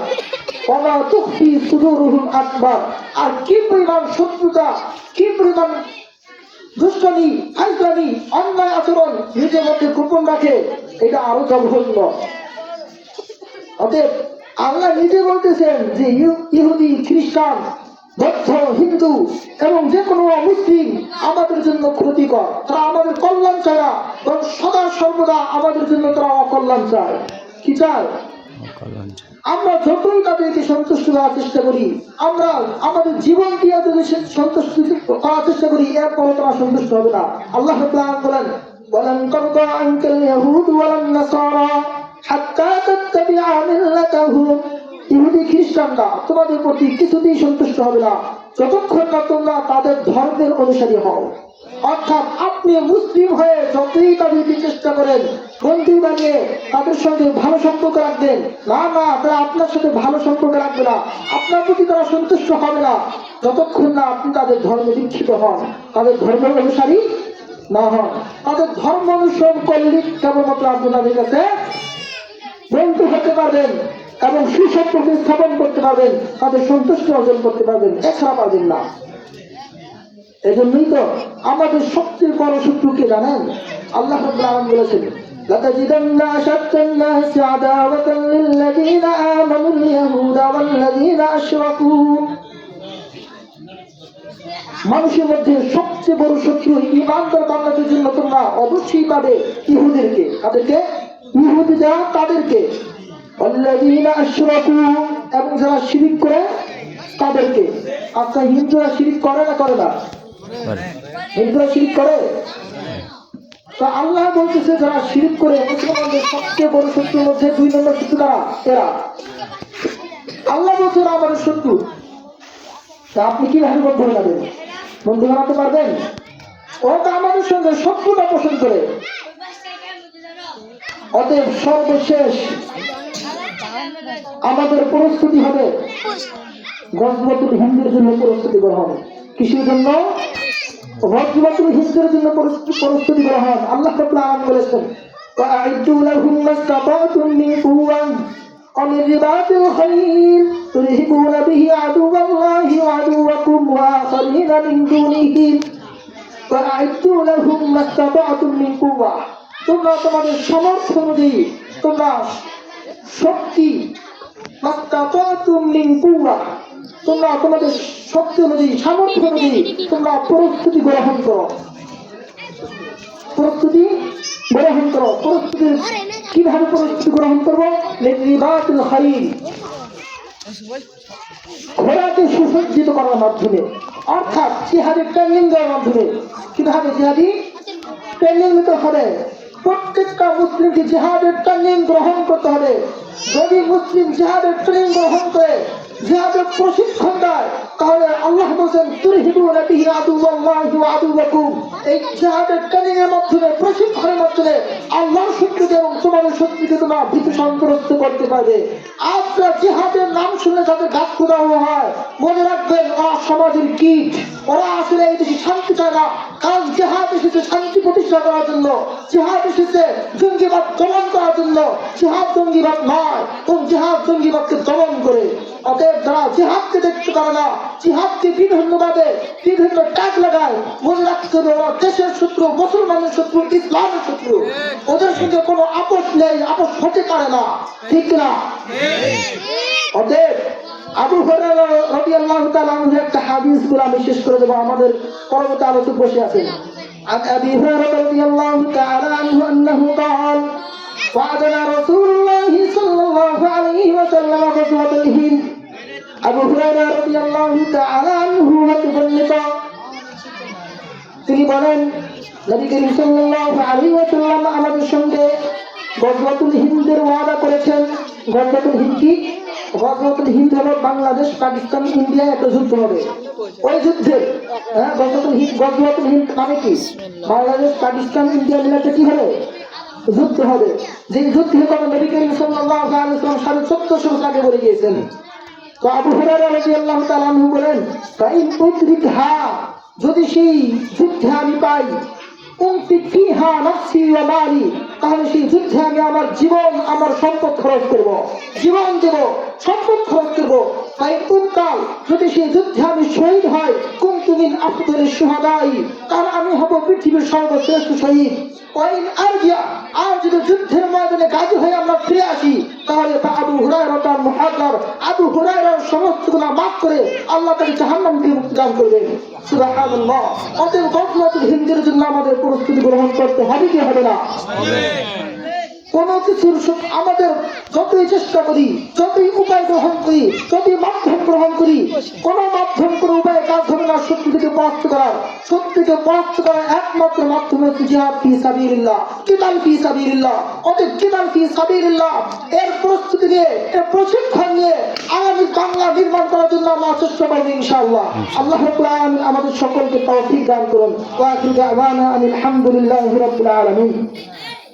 S2: ওমা তুখফি সুদুরুহুম আকবার, আর কি পরিমাণ শত্রুতা, কি পরিমাণ দুষ্টামি, ফাইজলামি, অন্যায় আচরণ নিজের মধ্যে গোপন রাখে, এটা আরো জঘন্য। অতএব আল্লাহ নিজে বলতেছেন যে ইহুদি, খ্রিস্টান, বৌদ্ধ, হিন্দু এবং যে কোনো মুসলিম আমাদের জন্য ক্ষতিকর, তারা আমাদের কল্যাণ চায় না, এবং সদা সর্বদা আমাদের জন্য তারা অকল্যাণ চায়। কি চায়? আমরা যতই তাদেরকে সন্তুষ্ট করার চেষ্টা করি, আমরা আমাদের জীবন দিয়ে যদি সন্তুষ্ট করার চেষ্টা করি, এরপরও তারা সন্তুষ্ট হবে না। আল্লাহ রাব্বুল আলামিন বলেন, ওয়ালান তারদা আনকাল ইয়াহুদ ওয়ালান নাসারা হাত্তা তাত্তাবিআ মিল্লাতাহুম, ইহুদি খ্রিস্টানরা তোমাদের প্রতি কিছুতেই সন্তুষ্ট হবে না যতক্ষণ না তোমরা তাদের ধর্মের অনুসারী হও। অর্থাৎ আপনি মুসলিম হয়ে যতই তাদেরকে চেষ্টা করেন বন্ধু বানিয়ে তাদের সঙ্গে ভালো সম্পর্ক রাখবেন, না না, তারা আপনার সাথে ভালো সম্পর্ক রাখবে না, আপনার প্রতি তারা সন্তুষ্ট হবে না যতক্ষণ না আপনি তাদের ধর্মে দীক্ষিত হন, তাদের ধর্মের অনুসারী না হন। তাদের ধর্ম অনুসরণ করলে কেবলমাত্র আপনি তাদের কাছে বন্ধু হতে পারবেন এবং সুসম্পর্ক স্থাপন করতে পারবেন, তাদের সন্তুষ্টি অর্জন করতে পারবেন, এছাড়া পারবেন না। এজন্যই তো আমাদের সবচেয়ে বড় শত্রুকে জানেন? আল্লাহ রাব্বুল আলামিন বলেছেন, লাতাজিদান্না আশাদ্দান নাসি আদাওয়াতান লিল্লাযীনা আমানুল ইয়াহুদা ওয়াল্লাযীনা আশরাকু, মানুষের মধ্যে সবচেয়ে বড় শত্রু ঈমানদার বান্দাদের জন্য তোমরা অবশ্যই পাবে ইহুদিদেরকে। তাদেরকে ইহুদি যারা তাদেরকে, ওয়াল্লাযীনা আশরাকু, এবং যারা শিরক করে তাদেরকে। আচ্ছা, হিন্দুরা শিরক করে না করে না? হিন্দুরা শিরক করে। তো আল্লাহ বলতেছে যারা শিরক করে মুসলমানদের সবচেয়ে বড় শত্রুর মধ্যে 2 নম্বর শত্রু কারা? এরা। আল্লাহ বলছে আমাদের শত্রু। তা আপনি কিভাবে বন্ধু বানাবেন? বন্ধু বানাতে পারবেন? ও তো আমাদের সঙ্গে শত্রুতা পোষণ করে। অতএব সর্বশেষ আমাদের প্রস্তুতি হবে গজওয়াতুল হিন্দের জন্য প্রস্তুতি গ্রহণ। কিসের জন্য? গজওয়াতুল হিন্দের জন্য প্রস্তুতি গ্রহণ। আল্লাহ রাব্বুল আলামিন বলেছেন, ওয়া'আইদু লাহুম মাসতাতা'তুম মিন কুওয়ান ওয়া মিন রিবাতিল খাইল তুরহিবুনা বিহি আদুওয়াল্লাহি ওয়া আদুওয়াকুম ওয়া আখারিনা মিন দুনিহি ওয়া'আইদু লাহুম মাসতাতা'তুম মিন কুওয়া। তোমরা তোমাদের সামর্থ্য অনুযায়ী তোমরা শক্তি তোমরা তোমাদের শক্তি অনুযায়ী সামর্থ্য অনুযায়ী তোমরা প্রস্তুতি গ্রহণ করো। প্রস্তুতি কিভাবে প্রস্তুতি গ্রহণ করবো? লিরিবাতিল খাইল, ঘোড়াকে সুসজ্জিত করার মাধ্যমে, অর্থাৎ জিহাদি ট্রেনিং দেওয়ার মাধ্যমে। কিভাবে জিহাদি ট্রেনিং নিতে হবে? প্রত্যেকটা মুসলিমকে জিহাদের ট্রেনিং গ্রহণ করতে হবে। যদি মুসলিম জিহাদের ট্রেনিং গ্রহণ করে, জিহাদের প্রশিক্ষণ দেয়, তাহলে আল্লাহ বলেন তুরহিবুনা বিহি আদুওয়াল্লাহি ওয়া আদুওয়াকুম। এই জিহাদের ট্রেনিং এর মাধ্যমে, প্রশিক্ষণের মাধ্যমে আল্লাহর শত্রুকে এবং তোমাদের শত্রুকে তোমরা ভীত সন্ত্রস্ত করতে পারবে। আপনার জিহাদের নাম শুনে যাদের ঘাত দেওয়া হয়, মনে রাখবেন ওরা সমাজের কীট। ওরা আসলে এই দেশে শান্তি চায় না। কারণ জিহাদ এসেছে শান্তি প্রতিষ্ঠা করার জন্য, জিহাদ এসেছে জঙ্গিবাদ দমন করার জন্য। জিহাদ জঙ্গিবাদ নয়, এবং জিহাদ জঙ্গিবাদকে দমন করে। অতএব যারা জিহাদকে দেখতে পারে না, জিহাদকে বিভিন্নভাবে বিভিন্ন ট্যাগ লাগায়, মনে রাখতে হবে ওরা দেশের শত্রু, মুসলমানের শত্রু, ইসলামের শত্রু। ওদের সঙ্গে কোনো আপোষ নেই, আপোষ হতে পারে না, ঠিক না? অতএব আবু হুরায়রা রাদিয়াল্লাহু তাআলা আনহু একটা হাদিস বলে আমি শেষ করে দেব, আমাদের পরবর্তী আলোচক বসে আছেন। عن أبي هريرة رضي الله تعالى عنه أنه قال وعدنا رسول الله صلى الله عليه وسلم غزوة الهند। আবু হুরায়রা রাদিয়াল্লাহু তাআলা আনহু হতে বর্ণিত, তিনি বলেন নবী করিম সাল্লাল্লাহু আলাইহি ওয়াসাল্লাম আমাদের সঙ্গে গজওয়াতুল হিন্দের ওয়াদা করেছেন। গজওয়াতুল হিন্দ কি? গজওয়াতুল হিন্দ হলো বাংলাদেশ, পাকিস্তান, ইন্ডিয়া একটা যুদ্ধ হবে। ওই যুদ্ধে গজওয়াতুল হিন্দ মানে কি? বাংলাদেশ, পাকিস্তান, ইন্ডিয়া মিলে একটা কি হবে? যুদ্ধ হবে। যে যুদ্ধের কথা নবী করিম সাল্লাল্লাহু আলাইহি ওয়াসাল্লাম 1450 বছর আগে বলে গিয়েছেন। তো আবু হুরায়রা রাদিয়াল্লাহু তাআলা আনহু বলেন, ফাইন উদরিকহা, যদি সেই যুদ্ধে আমি পাই, উনফিক ফিহা নাফসি ওয়া মালি, তাহলে সেই যুদ্ধে আমি আমার জীবন, আমার সম্পদ খরচ করব, জীবন দেব, সম্পদ খরচ করব। ফাইন উনকাল, যদি সেই যুদ্ধে আমি শহীদ হয়, কুনতু মিন আফদালিশ শুহাদাই, তাহলে আমি হব পৃথিবীর সর্বশ্রেষ্ঠ শহীদ। ওয়াইন আরজিয়া, আর যদি যুদ্ধের ময়দানে গাজী হয়ে আমরা ফিরে আসি, তাহলে আবু হুরায়রা তার মুহাজ্জার, আবু হুরায়রার সমস্ত গুনাহ মাফ করে আল্লাহ তাকে জাহান্নাম থেকে মুক্তিদান করবেন। সুবহানাল্লাহ। অতএব গজওয়াতুল হিন্দের জন্য আমাদের প্রস্তুতি গ্রহণ করতে হবে কি হবে না? কোনো কিছুর আমাদের যতই চেষ্টা করি, যতই উপায় গ্রহণ করি, যতই মাধ্যম গ্রহণ করি, কোনো মাধ্যম কোনো উপায়ে কাজ হবে না শত্রু থেকে পরাস্ত করার। শত্রুকে পরাস্ত করার একমাত্র মাধ্যম হচ্ছে জিহাদ ফি সাবিলিল্লাহ, কিতাল ফি সাবিলিল্লাহ। অতএব কিতাল ফি সাবিলিল্লাহ এর প্রস্তুতি নিয়ে, এর প্রশিক্ষণ নিয়ে আগামী বাংলা নির্মাণ করার জন্য আমরা চেষ্টা করব ইনশাআল্লাহ। আল্লাহ রাব্বুল আলামিন আমাদের সকলকে তৌফিক দান করুন। ওয়া আখিরু দাওয়ানা আলহামদুলিল্লাহি রাব্বিল আলামিন।